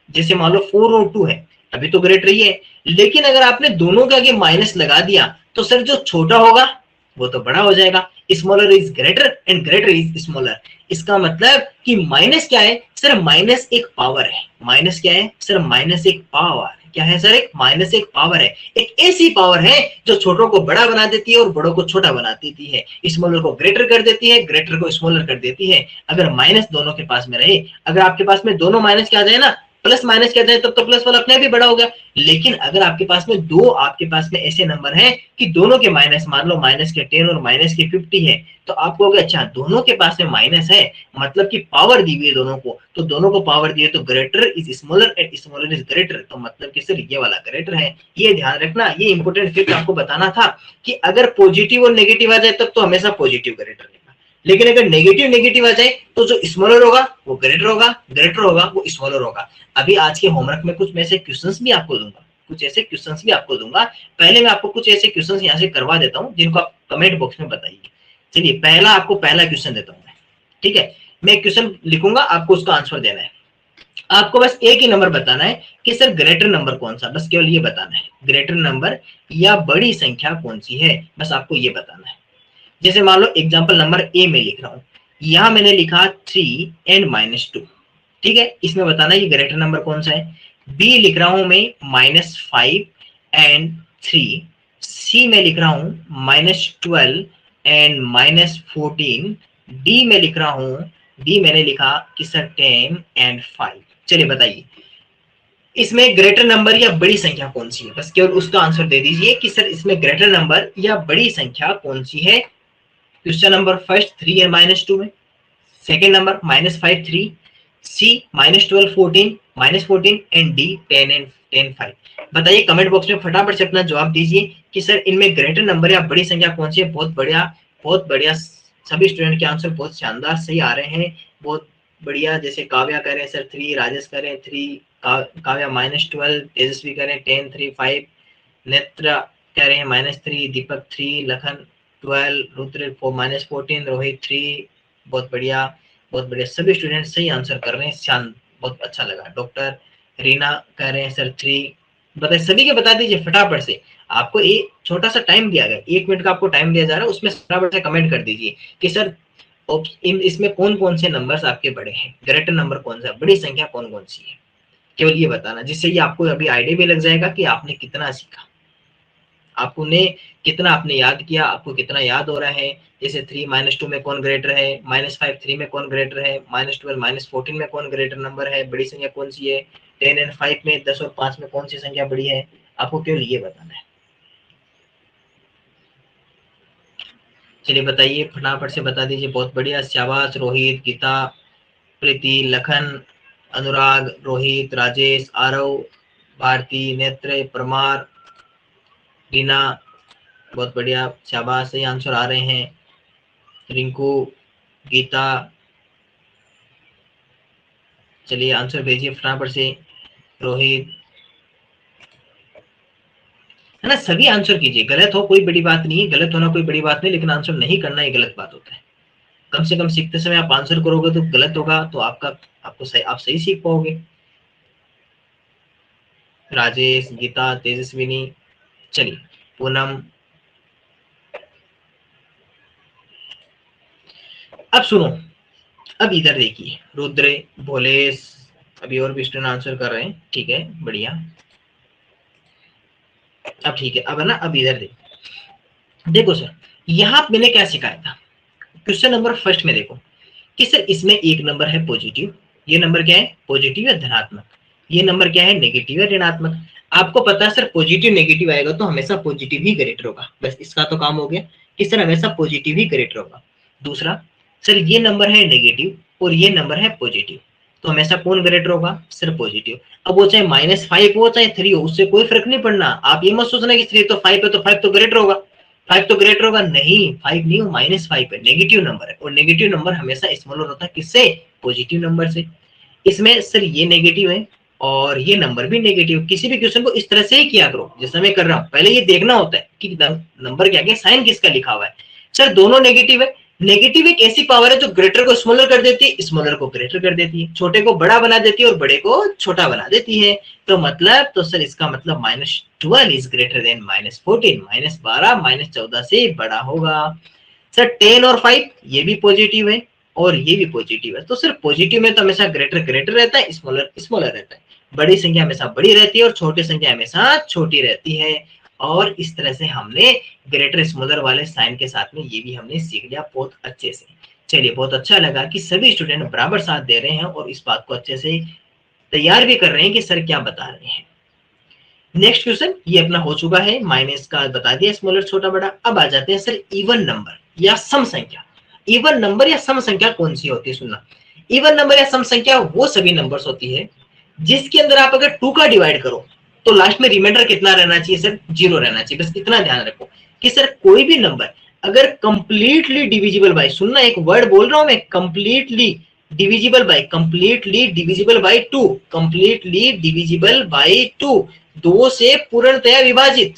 [SPEAKER 2] जैसे मान लो 4 और 2 है, अभी तो ग्रेटर ही है, लेकिन अगर आपने दोनों के आगे माइनस लगा दिया तो सर जो छोटा होगा वो तो बड़ा हो जाएगा। Smaller is greater and greater is smaller. इसका मतलब कि माइनस क्या है सर, माइनस एक पावर है। माइनस क्या है सर, माइनस एक पावर। क्या है सर, एक माइनस एक पावर है, एक ऐसी पावर है जो छोटों को बड़ा बना देती है और बड़ों को छोटा बना देती है, स्मॉलर को ग्रेटर कर देती है, ग्रेटर को स्मॉलर कर देती है। अगर माइनस दोनों के पास में रहे, अगर आपके पास में दोनों माइनस क्या आ जाए ना, प्लस माइनस क्या जाए, तब तो प्लस वाला अपने आप ही बड़ा हो गया। लेकिन अगर आपके पास में दो, आपके पास में ऐसे नंबर हैं कि दोनों के माइनस, मान लो माइनस के 10 और माइनस के 50 है, तो आप कहोगे अच्छा दोनों के पास में माइनस है, मतलब कि पावर दी हुई है दोनों को, तो दोनों को पावर दी है, तो greater is smaller and smaller is greater, तो मतलब कि सर ये वाला ग्रेटर है। ये ध्यान रखना, ये इंपॉर्टेंट फैक्ट आपको बताना था कि अगर पॉजिटिव और नेगेटिव आ जाए तब तो हमेशा पॉजिटिव ग्रेटर लेना, लेकिन अगर नेगेटिव नेगेटिव आ जाए तो जो स्मॉलर होगा वो ग्रेटर होगा, ग्रेटर होगा वो स्मॉलर होगा। अभी आज के होमवर्क में कुछ मैं ऐसे क्वेश्चंस भी आपको दूंगा, कुछ ऐसे क्वेश्चंस भी आपको दूंगा। पहले मैं आपको कुछ ऐसे क्वेश्चंस यहाँ से करवा देता हूँ जिनको आप कमेंट बॉक्स में बताइए। चलिए पहला आपको पहला क्वेश्चन देता हूँ मैं, ठीक है। मैं क्वेश्चन लिखूंगा, आपको उसका आंसर देना है। आपको बस एक ही नंबर बताना है कि सर ग्रेटर नंबर कौन सा, बस केवल ये बताना है, ग्रेटर नंबर या बड़ी संख्या कौन सी है, बस आपको ये बताना है। जैसे मान लो एग्जांपल नंबर ए में लिख रहा हूं, यहां मैंने लिखा 3 एंड -2, ठीक है, इसमें बताना ये ग्रेटर नंबर कौन सा है। बी लिख रहा हूं मैं -5 एंड 3, सी में लिख रहा हूं -12 एंड -14, डी में लिख रहा हूं, डी मैंने लिखा कि सर 10 एंड 5। चलिए बताइए इसमें ग्रेटर नंबर या बड़ी संख्या कौन सी है, बस केवल उसका आंसर दे दीजिए कि सर इसमें ग्रेटर नंबर या बड़ी संख्या कौन सी है। क्वेश्चन नंबर फर्स्ट 3 एंड -2 में, second number -5 3, C -12 14 and D 10 and 10 5। बताइए कमेंट बॉक्स में फटाफट से अपना जवाब दीजिए कि सर इनमें ग्रेटर नंबर या बड़ी संख्या कौन सी है। बहुत बढ़िया, बहुत बढ़िया, सभी स्टूडेंट के आंसर बहुत शानदार सही आ रहे हैं, बहुत बढ़िया। जैसे काव्या कह रहे हैं सर 3, राजेश कह रहे हैं 3, काव्या -12, तेजस्वी कह रहे हैं 10 3 5, नेत्रा कह रहे हैं -3, दीपक 3, लखन 12, रुद्र -14, रोहित 3। बहुत बढ़िया, बहुत बढ़िया, सभी स्टूडेंट सही आंसर कर रहे हैं, शान बहुत अच्छा लगा। डॉक्टर रीना कह रहे हैं सर 3। बताइए सभी के बता दीजिए फटाफट से, आपको एक छोटा सा टाइम दिया गया, 1 मिनट का आपको टाइम दिया जा रहा है, उसमें फटाफट से कमेंट कर दीजिए कि सर इसमें कौन कौन से नंबर्स आपके बड़े हैं, ग्रेटर नंबर कौन सा, बड़ी संख्या कौन कौन सी है, केवल ये बताना, जिससे ये आपको अभी आइडिया भी लग जाएगा कि आपने कितना सीखा, आपने कितना आपने याद किया, आपको कितना याद हो रहा है। जैसे 3 -2 में कौन ग्रेटर है, -5 3 में कौन ग्रेटर है, -12 -14 में कौन ग्रेटर नंबर है, बड़ी संख्या कौन सी है, 10 एंड 5 में 10 और 5 में कौन सी संख्या बड़ी है, आपको केवल ये बताना है। चलिए बताइए फटाफट से बता दीजिए, बहुत बढ़िया, शाबाश। रोहित, गीता, प्रीति, लखन, अनुराग, रोहित, राजेश, आरव, भारती, नेत्र, परमार, रीना, बहुत बढ़िया, शाबाश, सही आंसर आ रहे हैं। रिंकू, गीता, चलिए आंसर भेजिए फटाफट से। रोहित, है ना, सभी आंसर कीजिए, गलत हो कोई बड़ी बात नहीं है, गलत होना कोई बड़ी बात नहीं, लेकिन आंसर नहीं करना ये गलत बात होता है। कम से कम सीखते समय आप आंसर करोगे तो गलत होगा तो आपको सही, आप सही सीख पाओगे। राजेश, गीता, तेजस्विनी, चलिए पूनम। अब सुनो, अब इधर देखिए, रुद्र, भोलेश, अभी और भी स्टूडेंट आंसर कर रहे हैं, ठीक है, बढ़िया। अब ठीक है, अब है ना, अब इधर देखो सर, यहाँ मैंने क्या सिखाया था, क्वेश्चन नंबर फर्स्ट में देखो कि सर इसमें एक नंबर है पॉजिटिव, ये नंबर क्या है, पॉजिटिव या धनात्मक, ये नंबर क्या है, नेगेटिव या ऋणात्मक। आपको पता है सर पॉजिटिव नेगेटिव आएगा तो हमेशा पॉजिटिव ही ग्रेटर होगा, बस इसका तो काम हो गया कि सर हमेशा पॉजिटिव ही ग्रेटर होगा। दूसरा, सर ये नंबर है नेगेटिव और ये नंबर है पॉजिटिव, तो हमेशा कौन ग्रेटर होगा, सर पॉजिटिव। अब वो चाहे -5 हो चाहे 3 हो, उससे कोई फर्क नहीं पड़ना। आप ये मत सोचना कि 3 तो 5 है तो 5 तो ग्रेटर होगा, 5 तो ग्रेटर होगा, नहीं, 5 नहीं, -5 है, नेगेटिव नंबर है, और नेगेटिव नंबर हमेशा स्मॉलर होता है किससे, पॉजिटिव नंबर से। इसमें सर ये नेगेटिव है और ये नंबर भी नेगेटिव। किसी भी क्वेश्चन को इस तरह से ही किया करो जैसा मैं कर रहा हूँ, पहले ये देखना होता है कि नंबर क्या, साइन किसका लिखा हुआ है। सर दोनों नेगेटिव है, नेगेटिव एक ऐसी पावर है जो ग्रेटर को स्मॉलर कर देती है, स्मॉलर को ग्रेटर कर देती है, छोटे को बड़ा बना देती है और बड़े को छोटा बना देती है। तो मतलब, तो सर इसका मतलब -12 इज ग्रेटर देन -14, -12 -14 से बड़ा होगा। सर 10 और 5 ये भी पॉजिटिव है और ये भी पॉजिटिव है, तो सर पॉजिटिव में तो हमेशा ग्रेटर ग्रेटर रहता है, स्मॉलर स्मॉलर रहता है, बड़ी संख्या हमेशा बड़ी रहती है और छोटी संख्या हमेशा छोटी रहती है। और इस तरह से हमने ग्रेटर स्मॉलर वाले साइन के साथ में ये भी हमने सीख लिया बहुत अच्छे से। चलिए, बहुत अच्छा लगा कि सभी स्टूडेंट बराबर साथ दे रहे हैं और इस बात को अच्छे से तैयार भी कर रहे हैं कि सर क्या बता रहे हैं। नेक्स्ट क्वेश्चन ये अपना हो चुका है, माइनस का बता दिया, स्मॉलर छोटा बड़ा। अब आ जाते हैं सर इवन नंबर या सम संख्या। इवन नंबर या सम संख्या कौन सी होती है, सुनना। इवन नंबर या सम संख्या वो सभी नंबर्स होती है जिसके अंदर आप अगर 2 का डिवाइड करो तो लास्ट में रिमाइंडर कितना रहना चाहिए, सर 0 रहना चाहिए। बस इतना ध्यान रखो कि सर कोई भी नंबर अगर कंप्लीटली डिविजिबल बाय, सुनना एक वर्ड बोल रहा हूं मैं, completely divisible by, completely divisible by 2, completely divisible by 2, 2 से पूर्णतया विभाजित,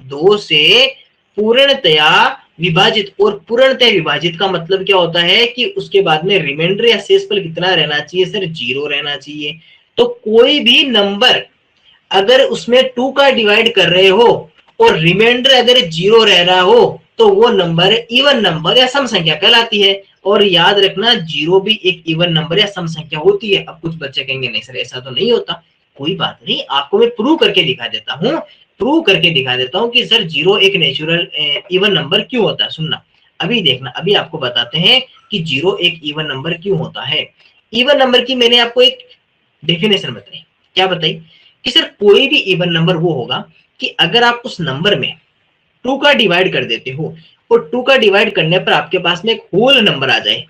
[SPEAKER 2] 2 से पूर्णतया विभाजित। और पूर्णतया विभाजित का मतलब क्या होता है कि उसके बाद में रिमाइंडर या शेषफल कितना रहना चाहिए, सर 0 रहना चाहिए। तो कोई भी नंबर अगर उसमें 2 का डिवाइड कर रहे हो और रिमाइंडर अगर 0 रह रहा हो तो वो नंबर इवन नंबर या सम संख्या कहलाती है। और याद रखना 0 भी एक इवन नंबर या सम संख्या होती है। अब कुछ बच्चे कहेंगे नहीं सर ऐसा तो नहीं होता, कोई बात नहीं, आपको मैं प्रूव करके दिखा देता हूँ, प्रूव करके दिखा देता हूँ कि सर 0 एक नेचुरल इवन नंबर क्यों होता है। सुनना, अभी देखना, अभी आपको बताते हैं कि 0 एक इवन नंबर क्यों होता है। इवन नंबर की मैंने आपको एक डेफिनेशन बताई, क्या बताई कि सर कोई भी इवन नंबर वो होगा कि अगर आप उस नंबर में 2 का डिवाइड कर देते हो और 2 का डिवाइड करने पर आपके पास में एक होल नंबर आ जाए।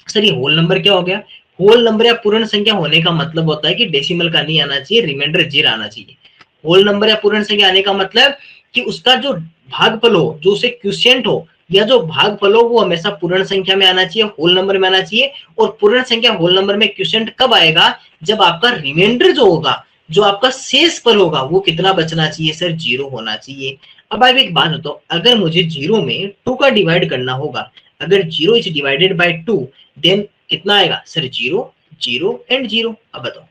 [SPEAKER 2] सर ये होल नंबर क्या हो गया, होल नंबर या पूर्ण संख्या होने का मतलब होता है कि डेसिमल का नहीं आना चाहिए, रिमाइंडर 0 आना चाहिए। होल नंबर या पूर्ण संख्या आने का मतलब कि उसका जो भागफल हो, जो उसे क्वोशिएंट हो या जो भागफल हो, वो हमेशा पूर्ण संख्या में आना चाहिए, होल नंबर में आना चाहिए। और पूर्ण संख्या होल नंबर में क्वोशिएंट कब आएगा, जब आपका रिमाइंडर जो होगा, जो आपका शेष फल होगा, वो कितना बचना चाहिए, सर 0 होना चाहिए। अब आप एक बात बताओ, अगर मुझे 0 में 2 का डिवाइड करना होगा, अगर 0 इज डिवाइडेड बाय 2 देन कितना आएगा, सर 0 0 एंड 0। अब बताओ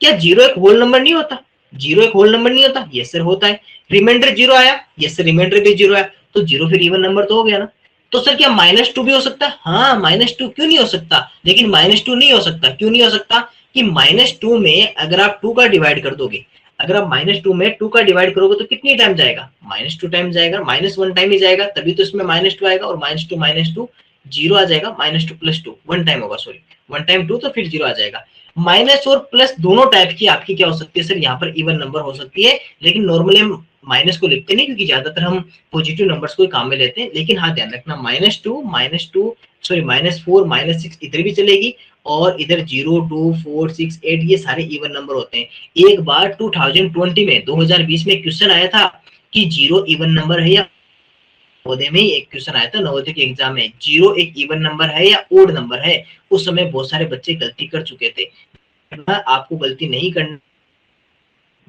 [SPEAKER 2] क्या 0 एक होल नंबर नहीं होता, 0 एक होल नंबर नहीं होता, यस सर होता है। रिमाइंडर 0 आया, यस सर रिमाइंडर भी 0 आया, तो 0 फिर इवन नंबर तो हो गया ना। तो सर क्या -2 भी हो सकता है, हाँ -2 क्यों नहीं हो सकता, लेकिन -2 नहीं हो सकता, क्यों नहीं हो सकता कि -2 में अगर आप 2 का डिवाइड कर दोगे, अगर आप -2 में 2 का डिवाइड करोगे तो कितनी टाइम जाएगा, -2 टाइम जाएगा, -1 टाइम ही जाएगा, तभी तो इसमें -2 आएगा। और -2 0 आ जाएगा, -2 + 2 1 टाइम होगा, सॉरी 1 टाइम 2 तो फिर 0 आ जाएगा। माइनस और प्लस दोनों टाइप की आपकी क्या हो सकती है सर, यहाँ पर इवन नंबर हो सकती है, लेकिन नॉर्मली हम माइनस को लिखते नहीं क्योंकि ज्यादातर हम पॉजिटिव नंबर्स को काम में लेते हैं। लेकिन हाँ ध्यान रखना -2 सॉरी -4 -6 इधर भी चलेगी और इधर 0 2 4 6 8 ये सारे इवन नंबर होते हैं। एक बार 2020 में 2020 में क्वेश्चन आया था कि 0 इवन नंबर है या, नवोदय में एक क्वेश्चन आया था नवोदय के एग्जाम में, 0 एक इवन नंबर है या ओड नंबर है। उस समय बहुत सारे बच्चे गलती कर चुके थे, आपको गलती नहीं करनी।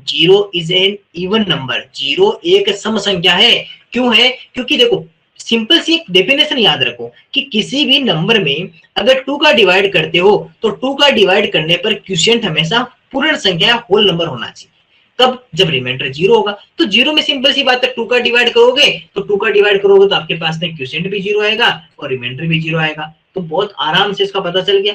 [SPEAKER 2] 0 इज एन इवन नंबर, 0 एक सम संख्या है। क्यों है, क्योंकि देखो सिंपल सी एक डेफिनेशन याद रखो कि किसी भी नंबर में अगर 2 का डिवाइड करते हो तो 2 का डिवाइड करने पर क्वोशिएंट हमेशा पूर्ण संख्या होल नंबर होना चाहिए। कब? जब रिमाइंडर 0 होगा। तो 0 में सिंपल सी बात है, 2 का डिवाइड करोगे तो 2 का डिवाइड करोगे तो आपके पास में क्वोशिएंट भी 0 आएगा और रिमाइंडर भी 0 आएगा। तो बहुत आराम से इसका पता चल गया।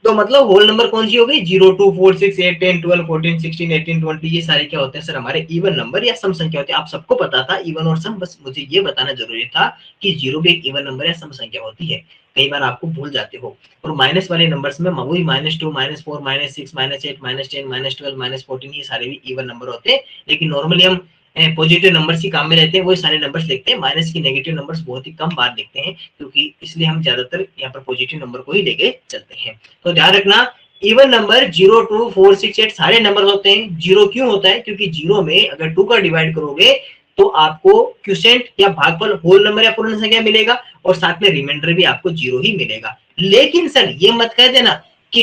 [SPEAKER 2] तो मतलब होल नंबर कौन सी हो गई? 0, 2, 4, 6, 8, 10, 12, 14, 16, 18, 20, ये सारे क्या होते हैं सर? हमारे इवन नंबर या सम संख्या होती है। आप सबको पता था इवन और सम, बस मुझे ये बताना जरूरी था कि 0 भी एक इवन नंबर या सम संख्या होती है। कई बार आपको भूल जाते हो। और माइनस वाले नंबर्स में वही -2, -4, -6, -8, -10, -12, -14 ये सारे भी इवन नंबर होते हैं। लेकिन नॉर्मली हम पॉजिटिव नंबर्स ही काम में रहते हैं, वही सारे नंबर्स लिखते हैं। माइनस की नेगेटिव नंबर्स बहुत ही कम बार लिखते हैं, क्योंकि इसलिए हम ज्यादातर यहाँ पर पॉजिटिव नंबर को ही लेके चलते हैं। तो ध्यान रखना, इवन नंबर 0, 2, 4, 6, 8 सारे नंबर होते हैं। 0 क्यों होता है? क्योंकि 0 में अगर 2 का डिवाइड करोगे तो आपको क्वोशिएंट या भागफल होल नंबर या पूर्ण संख्या मिलेगा और साथ में रिमाइंडर भी आपको 0 ही मिलेगा। लेकिन सर ये मत कह देना कि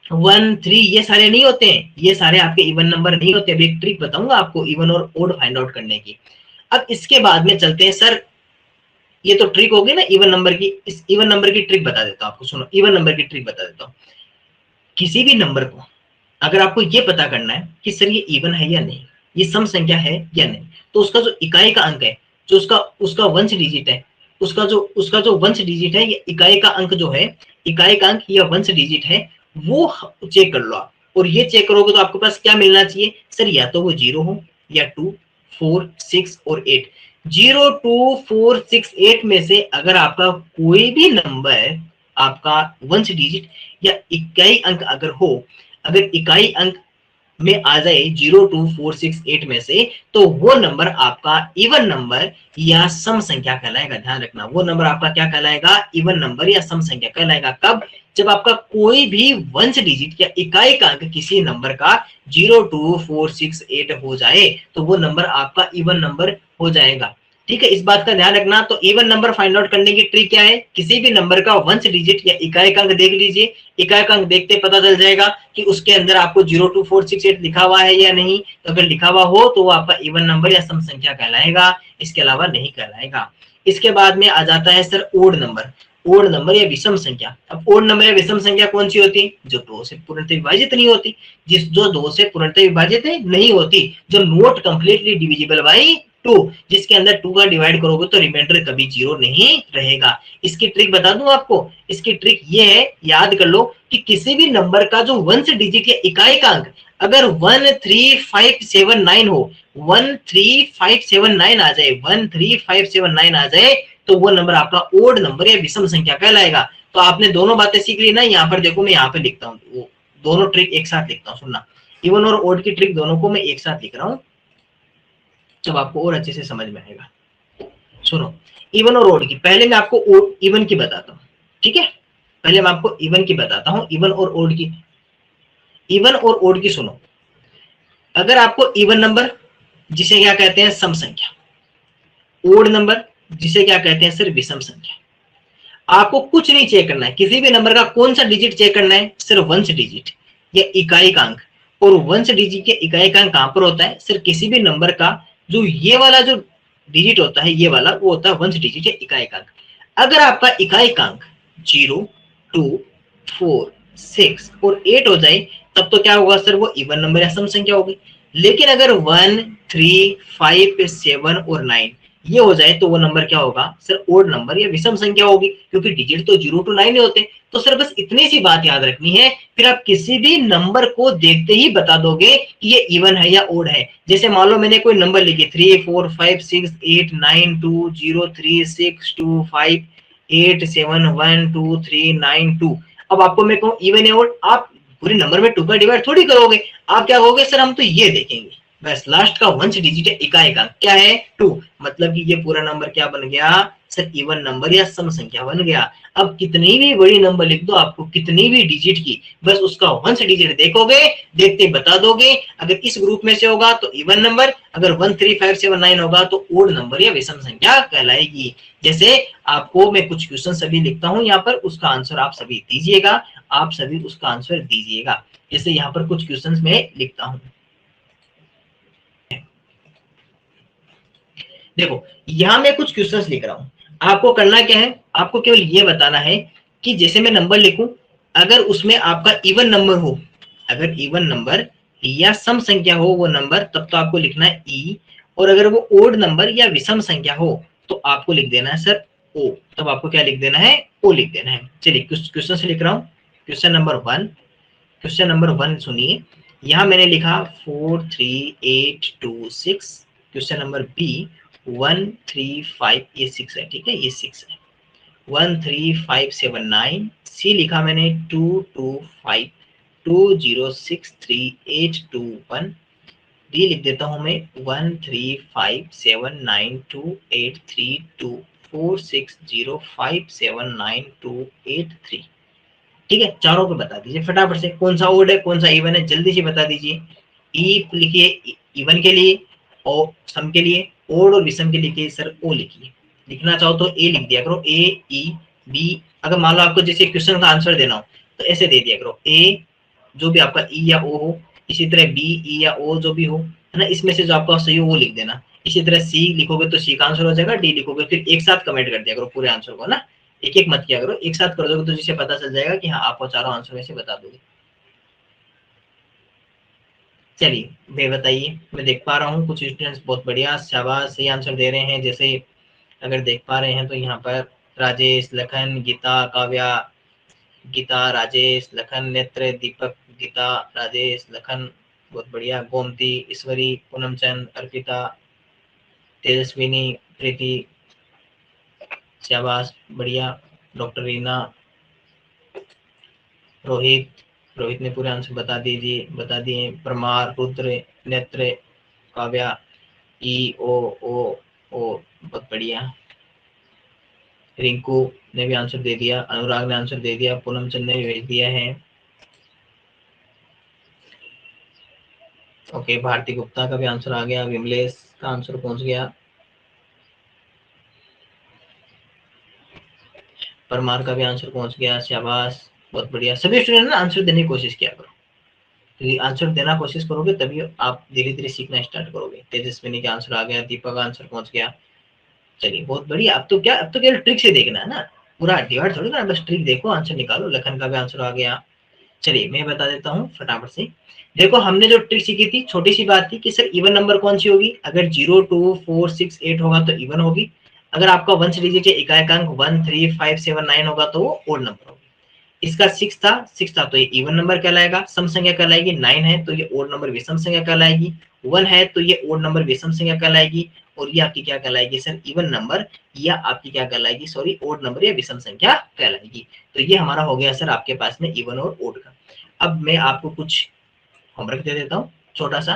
[SPEAKER 2] 1, 3 ये सारे नहीं होते हैं, ये सारे आपके इवन नंबर नहीं होते। अभी एक ट्रिक बताऊंगा आपको इवन और ओड फाइंड आउट करने की। अब इसके बाद में चलते हैं सर, ये तो ट्रिक होगी ना इवन नंबर की। इस इवन नंबर की ट्रिक बता देता हूं आपको, सुनो इवन नंबर की ट्रिक बता देता हूं। किसी भी नंबर को अगर आपको ये पता करना है कि सर ये इवन है या नहीं, ये सम संख्या है या नहीं, तो उसका जो इकाई का अंक है, जो उसका वंश डिजिट है, उसका जो वंश डिजिट है, ये इकाई का अंक जो है, इकाई का अंक या वंश डिजिट है, वो चेक कर लो आप। और ये चेक करोगे तो आपके पास क्या मिलना चाहिए सर? या तो वो 0 हो या 2, 4, 6 और 8। 0, 2, 4, 6, 8 में से अगर आपका कोई भी नंबर, आपका वंश डिजिट या इकाई अंक अगर हो, अगर इकाई अंक में आ जाए 0, 2, 4, 6, 8 में से, तो वो नंबर आपका इवन नंबर या सम संख्या कहलाएगा। ध्यान रखना, वो नंबर आपका क्या कहलाएगा? इवन नंबर या सम संख्या कहलाएगा। कब? जब आपका कोई भी वंश डिजिट या इकाई का अंक किसी नंबर का 0, 2, 4, 6, 8 हो जाए, तो वो नंबर आपका इवन नंबर हो जाएगा। ठीक है, इस बात का ध्यान रखना। तो इवन नंबर फाइंड आउट करने की ट्रिक क्या है? किसी भी नंबर का वंश डिजिट या इकाई का अंक देख लीजिए। इकाई का अंक देखते पता चल जाएगा कि उसके अंदर आपको 0, 2, 4, 6, 8 लिखा हुआ है या नहीं। तो अगर लिखा हुआ हो तो वो आपका इवन नंबर या सम संख्या कहलाएगा, इसके अलावा नहीं कहलाएगा। इसके बाद में आ जाता है sir odd number. Odd number या विषम संख्या। अब ओड नंबर या विषम संख्या कौन सी होती? जो 2 से पूर्णतः विभाजित नहीं होती। जो 2 से पूर्णतः विभाजित नहीं होती, जो नॉट कंप्लीटली डिविजिबल बाई 2, जिसके अंदर 2 का डिवाइड करोगे तो रिमाइंडर कभी 0 नहीं रहेगा। इसकी ट्रिक बता दूं आपको। इसकी ट्रिक ये है, याद कर लो कि किसी भी नंबर का जो वंश डिजिट या इकाई का अंक अगर 13579 हो, 13579 आ जाए, 13579 आ जाए, तो वो नंबर आपका ओड नंबर या विषम संख्या कहलाएगा। तो आपने दोनों बातें सीख ली ना। यहाँ पर देखो, मैं यहाँ पे लिखता हूँ, वो दोनों ट्रिक एक साथ लिखता हूँ, सुनना। इवन और ओड की ट्रिक दोनों को मैं एक साथ लिख रहा हूँ, जब आपको और अच्छे से समझ में आएगा। सुनो, इवन और ओड की, पहले मैं आपको इवन की बताता हूँ, ठीक है? पहले मैं आपको इवन की बताता हूँ, इवन और ओड की। इवन और ओड की सुनो। अगर आपको इवन नंबर, जिसे क्या कहते हैं? सम संख्या, ओड नंबर, जिसे क्या कहते हैं सर? विषम संख्या। आपको कुछ नहीं चेक करना है, किसी भी नंबर का कौन सा डिजिट चेक करना है? सिर्फ वंश डिजिट या इकाई का अंक। और वंश डिजिट के इकाई का अंक कहां पर होता है? सिर्फ किसी भी नंबर का जो ये वाला जो डिजिट होता है, ये वाला, वो होता है वंश डिजिट या इकाई का अंक। अगर आपका इकाई का अंक 0, 2, 4, 6 और 8 हो जाए, तब तो क्या होगा सर? वो इवन नंबर या सम संख्या होगी। लेकिन अगर 1, 3, 5, 7 और 9 ये हो जाए, तो वो नंबर क्या होगा सर? ओड नंबर या विषम संख्या होगी, क्योंकि डिजिट तो 0 to 9 होते। तो सर बस इतनी सी बात याद रखनी है, फिर आप किसी भी नंबर को देखते ही बता दोगे कि ये इवन है या ओड है। जैसे मान लो मैंने कोई नंबर लिखे 3, 4, 5, 6, 8, 9, 2, 0, 3, 6, 2, 5, 8, 7, 1, 2, 3, 9, 2। अब आपको मैं कहूँ इवन या ओड, आप पूरे नंबर में 2 का डिवाइड थोड़ी करोगे। आप क्या कहोगे? सर हम तो ये देखेंगे, बस लास्ट का वंश डिजिट है, इकाई का क्या है? 2। मतलब कि ये पूरा नंबर क्या बन गया सर? इवन नंबर या सम संख्या बन गया। अब कितनी भी बड़ी नंबर लिख दो आपको, कितनी भी डिजिट की, बस उसका वंश डिजिट देखोगे, देखते बता दोगे। अगर इस ग्रुप में से होगा तो इवन नंबर, अगर 1, 3, 5, 7, 9 होगा तो ओड नंबर या विषम संख्या कहलाएगी। जैसे आपको मैं कुछ क्वेश्चन सभी लिखता हूं यहाँ पर, उसका आंसर आप सभी दीजिएगा, आप सभी उसका आंसर दीजिएगा। जैसे यहाँ पर कुछ क्वेश्चन मैं लिखता हूं, देखो यहां मैं कुछ क्वेश्चंस लिख रहा हूं। आपको करना क्या है? आपको केवल ये बताना है कि जैसे मैं नंबर लिखूं, अगर उसमें आपका इवन नंबर हो, अगर इवन नंबर या सम संख्या हो वो नंबर, तब तो आपको लिखना है ई, और अगर वो ओड नंबर या विषम संख्या हो तो आपको लिख देना है सर ओ। तब आपको क्या लिख देना है, ओ लिख देना है। चलिए क्वेश्चन से लिख रहा हूँ। क्वेश्चन नंबर 1, क्वेश्चन नंबर 1 सुनिए। यहाँ मैंने लिखा 43826। क्वेश्चन नंबर बी 135, ये 6 है, ठीक है, ये 6 है। 13579, सी लिखा मैंने 22520638221, डी लिख देता हूं मैं 13579283246057928। ठीक है, चारों पे बता दीजिए फटाफट से, कौन सा ओड है कौन सा इवन है, जल्दी से बता दीजिए। ई लिखिए इवन के लिए, और सम के लिए, ओड और विषम के लिए सर ओ लिखिए। लिखना चाहो तो ए लिख दिया करो, ए ई बी। अगर मान लो आपको जैसे क्वेश्चन का आंसर देना हो तो ऐसे दे दिया करो, ए जो भी आपका ई या ओ हो, इसी तरह बी ई या ओ जो भी हो, है ना, इसमें से जो आपका सही हो वो लिख देना। इसी तरह सी लिखोगे तो सी का आंसर हो जाएगा, डी लिखोगे फिर एक साथ कमेंट कर दिया करो पूरे आंसर को ना, एक एक मत किया करो, एक साथ कर दोगे तो जिससे पता चल जाएगा कि हाँ आपको चारों आंसर में से बता दोगे। चलिए वे बताइए, मैं देख पा रहा हूँ कुछ स्टूडेंट्स बहुत बढ़िया शाबाश सही आंसर दे रहे हैं। जैसे अगर देख पा रहे हैं तो यहाँ पर राजेश, लखन, गीता, काव्या, गीता, राजेश, लखन, नेत्र, दीपक, गीता, राजेश, लखन, बहुत बढ़िया। गोमती, ईश्वरी, पूनम चंद, अर्पिता, तेजस्विनी, प्रीति, शाबाश बढ़िया। डॉक्टर रीना, रोहित, रोहित ने पूरे आंसर बता दिए। परमार, रुद्र, नेत्र, काव्या, ई ओ ओ ओ, बहुत बढ़िया। रिंकू ने भी आंसर दे दिया, अनुराग ने आंसर दे दिया, पूनम चंद ने भी भेज दिया है। ओके, भारती गुप्ता का भी आंसर आ गया, विमलेश का आंसर पहुंच गया, परमार का भी आंसर पहुंच गया, शाबाश बहुत बढ़िया। सभी स्टूडेंट ने आंसर देने की कोशिश किया करो, क्योंकि आंसर देना कोशिश करोगे तभी आप धीरे धीरे सीखना स्टार्ट करोगे। तेजस्विनी का आंसर आ गया, दीपक का आंसर पहुंच गया। चलिए बहुत बढ़िया। अब तो केवल ट्रिक से देखना है ना, पूरा डिवाइड थोड़ी ना, बस ट्रिक देखो आंसर निकालो। लखन का भी आंसर आ गया। चलिए मैं बता देता हूँ फटाफट से। देखो हमने जो ट्रिक सीखी थी, छोटी सी बात थी कि सर इवन नंबर कौन सी होगी, अगर 0 2 4 6 8 होगा तो इवन होगी, अगर आपका वंश डिजिट या इकाई अंक 1 3 5 7 9 होगा तो वो ओड नंबर होगी। इसका 6 था तो ये इवन नंबर कहलाएगा, सम संख्या कहलाएगी। 9 है तो ये ओड नंबर विषम संख्या कहलाएगी। 1 है तो ये ओड नंबर विषम संख्या कहलाएगी, और ये आपकी क्या कहलाएगी सर, इवन नंबर, या आपकी क्या कहलाएगी, सॉरी, ओड नंबर या विषम संख्या कहलाएगी। तो ये हमारा हो गया सर आपके पास में इवन और ओड का। अब मैं आपको कुछ होमवर्क दे देता हूँ छोटा सा,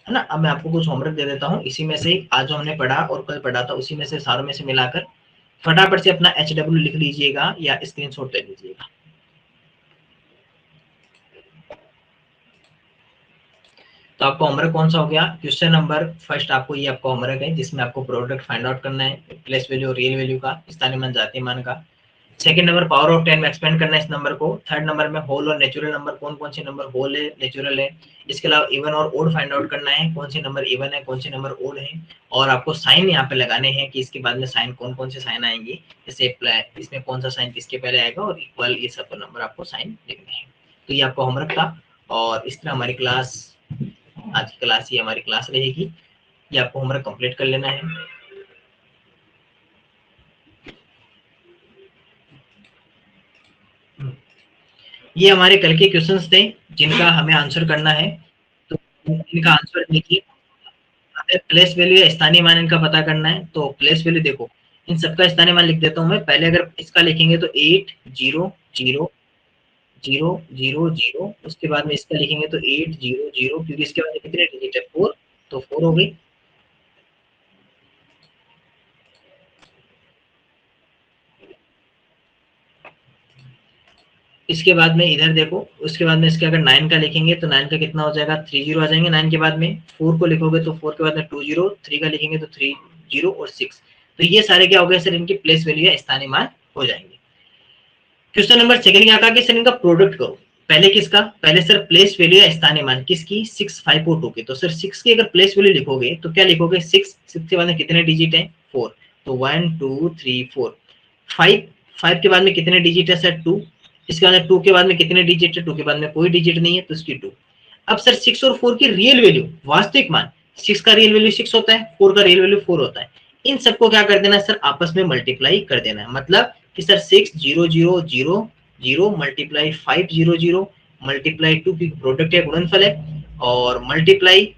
[SPEAKER 2] है ना। अब मैं आपको कुछ होमवर्क दे देता हूँ, इसी में से आज जो हमने पढ़ा और कल पढ़ा था उसी में से सारों में से मिलाकर फटाफट से अपना HW लिख लीजिएगा या स्क्रीनशॉट ले लीजिएगा। तो आपका होमवर्क कौन सा हो गया, क्वेश्चन नंबर फर्स्ट आपको ये आपका होमवर्क है, जिसमें आपको प्रोडक्ट फाइंड आउट करना है, प्लेस वैल्यू, रियल वैल्यू का, स्थानीय मान, जातीय मान का। सेकंड नंबर पावर ऑफ 10 में एक्सपेंड करना है इस नंबर को। थर्ड नंबर में होल और नेचुरल नंबर, कौन कौन से नंबर होल है, नेचुरल है। इसके अलावा इवन और ओड फाइंड आउट करना है, कौन से नंबर इवन है, कौन से नंबर ओड है। और आपको साइन यहाँ पे लगाने हैं कि इसके बाद में साइन कौन कौन से साइन आएंगे, जैसे इसमें कौन सा साइन किसके पहले आएगा, और इक्वल, ये सब नंबर आपको साइन लिखने हैं। तो ये आपका होमवर्क था, और इस तरह हमारी क्लास, आज की क्लास ये हमारी क्लास रहेगी। ये आपको होमवर्क कंप्लीट कर लेना है। ये हमारे कल के क्वेश्चंस थे जिनका हमें आंसर करना है, तो इनका आंसर देखिए। हमें प्लेस वैल्यू या स्थानीय मान इनका पता करना है, तो प्लेस वैल्यू देखो, इन सबका स्थानीय मान लिख देता हूँ मैं। पहले अगर इसका लिखेंगे तो 8 0 0 0 0 0, उसके बाद में इसका लिखेंगे तो 8 0 0, क्योंकि इसके बाद कितने डिजिट है, 4, तो 4 हो गई। इसके बाद में इधर देखो, उसके बाद में इसके अगर 9 का लिखेंगे तो 9 का कितना हो जाएगा, 3 0 आ जाएंगे 9 के बाद में। 4 को लिखोगे तो 4 के बाद में 2 0, 3 का लिखेंगे तो 3 0 और 6। तो ये सारे क्या हो गए सर, इनकी प्लेस वैल्यू या स्थानीय मान हो जाएंगे। क्वेश्चन नंबर सेकंड क्या कहा कि सर इनका प्रोडक्ट करो। पहले किसका, पहले सर प्लेस वैल्यू या स्थानीय मान किसकी, 6 5 और 2 की। तो सर 6 की अगर प्लेस वैल्यू लिखोगे तो क्या लिखोगे, 6 के बाद में कितने डिजिट है, 4, तो 1 2 3 4। 5 के बाद में कितने डिजिट है सर, 2। इसके बाद 2 के बाद में कितने डिजिट है, 2 के बाद में कोई डिजिट नहीं है तो इसकी 2। अब सर 6 और 4 की रियल वैल्यू, वास्तविक मान, 6 का रियल वैल्यू 6 होता है, 4 का रियल वैल्यू 4 होता है, इन सबको क्या कर देना है सर, आपस में मल्टीप्लाई कर देना है। मतलब कि सर 6 0 0 0 0 मल्टीप्लाई 5 0 0 मल्टीप्लाई 2 की प्रोडक्ट है, गुणनफल है, और मल्टीप्लाई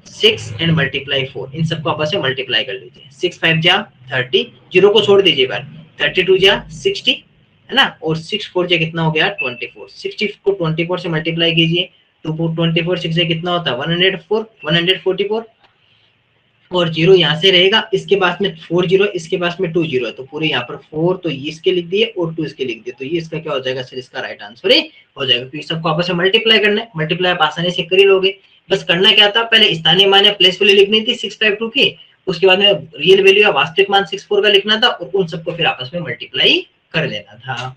[SPEAKER 2] 6 एंड मल्टीप्लाई 4, इन सबको आपस में मल्टीप्लाई कर लीजिए। 6 5 जा 30, जीरो को छोड़ दीजिए बार, 32 जा 60 है ना, और 6 4 जा कितना हो गया 24, 60 को 24 से मल्टीप्लाई कीजिए, 2 24 6 से कितना होता है 104 144, और जीरो यहाँ से रहेगा, इसके पास में 4 जीरो, इसके पास में 2 जीरो है, तो पूरे यहाँ पर 4 तो ये इसके लिख दिए और 2 इसके लिख दिए, तो ये इसका क्या हो जाएगा सर, इसका राइट आंसर ही हो जाएगा, क्योंकि सबको आपस में मल्टीप्लाई करना है। मल्टीप्लाई आप आसानी से कर ही लोगे, बस करना क्या था, पहले स्थानीय मान या प्लेस वैल्यू लिखनी थी 652 की, उसके बाद में रियल वैल्यू या वास्तविक मान 64 का लिखना था, और उन सबको फिर आपस में मल्टीप्लाई कर लेना था।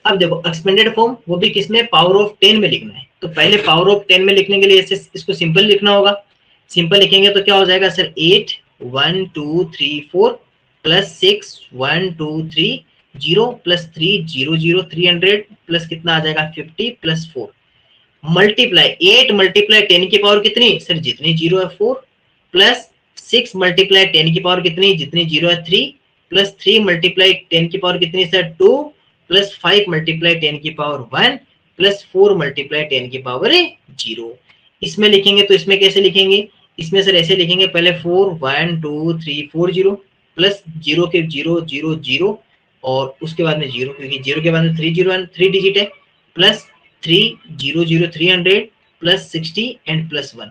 [SPEAKER 2] अब देखो एक्सपेंडेड फॉर्म, वो भी किसमें, पावर ऑफ 10 में लिखना है, तो पहले पावर ऑफ 10 में लिखने के लिए इसको सिंपल लिखना होगा। सिंपल लिखेंगे तो क्या हो जाएगा सर, 8 1 2 3 4 प्लस 6 1 2 3 0 प्लस 3 0 0 300 प्लस कितना आ जाएगा 50 प्लस 4 मल्टीप्लाई 8 मल्टीप्लाई 10 की पावर कितनी सर, जितनी जीरो है 4 प्लस 6 मल्टीप्लाई 10 की पावर कितनी, जितनी जीरो है 3 प्लस 3 मल्टीप्लाई 10 की पावर कितनी सर 2 प्लस 5 मल्टीप्लाई 10 की पावर 1 प्लस 4 मल्टीप्लाई 10 की पावर 0। इसमें लिखेंगे तो इसमें कैसे लिखेंगे, इसमें सर ऐसे लिखेंगे, पहले 4 1 2 3 4 0 प्लस 0 के 0 0 0 और उसके बाद में 0, क्योंकि 0 के बाद में 3 0 3 डिजिट है, प्लस 3 0 0 300 प्लस 60 एंड प्लस 1।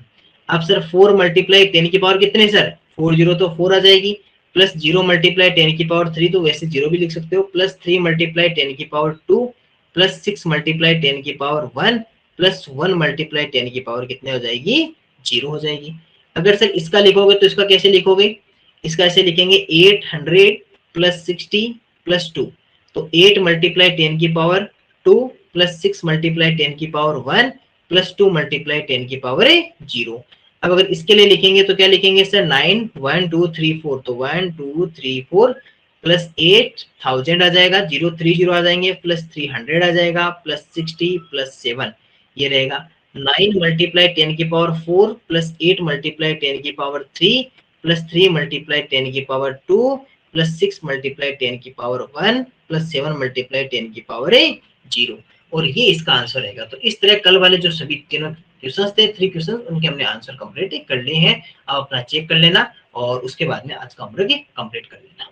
[SPEAKER 2] अब सर 4 मल्टीप्लाई 10 की पावर कितने सर, 4 0 तो 4 आ जाएगी, प्लस 0 मल्टीप्लाई 10 की पावर 3, तो वैसे 0 भी लिख सकते हो, प्लस 3 मल्टीप्लाई 10 की पावर 2 प्लस 6 मल्टीप्लाई 10 की पावर 1 प्लस 1 मल्टीप्लाई 10 की पावर कितने हो जाएगी 0 हो जाएगी। अगर सर इसका लिखोगे तो इसका कैसे लिखोगे, इसका ऐसे लिखेंगे 800 प्लस 60 प्लस 2, तो 8 मल्टीप्लाई 10 की पावर 2 प्लस 6 मल्टीप्लाई 10 की पावर 1 प्लस 2 मल्टीप्लाई 10 की पावर 0। अब अगर इसके लिए लिखेंगे तो क्या लिखेंगे सर, 9 1 2 3 4, तो 1 2 3 4 प्लस 8000 आ जाएगा, 0 3 0 आ जाएंगे, प्लस 300 आ जाएगा, प्लस 60 प्लस 7 ये रहेगा। 9 मल्टीप्लाई 10 की पावर 4 प्लस 8 मल्टीप्लाई 10 की पावर 3 प्लस 3 मल्टीप्लाई 10 की पावर 2 प्लस 6 मल्टीप्लाई 10 की पावर 1 प्लस 7 मल्टीप्लाई 10 की पावर 0, और ये इसका आंसर रहेगा। तो इस तरह कल वाले जो सभी तीनों क्वेश्चंस थे, 3 क्वेश्चंस, उनके हमने आंसर कंप्लीट कर लिए हैं। आप अपना चेक कर लेना और उसके बाद में आज का होमवर्क कंप्लीट कर लेना।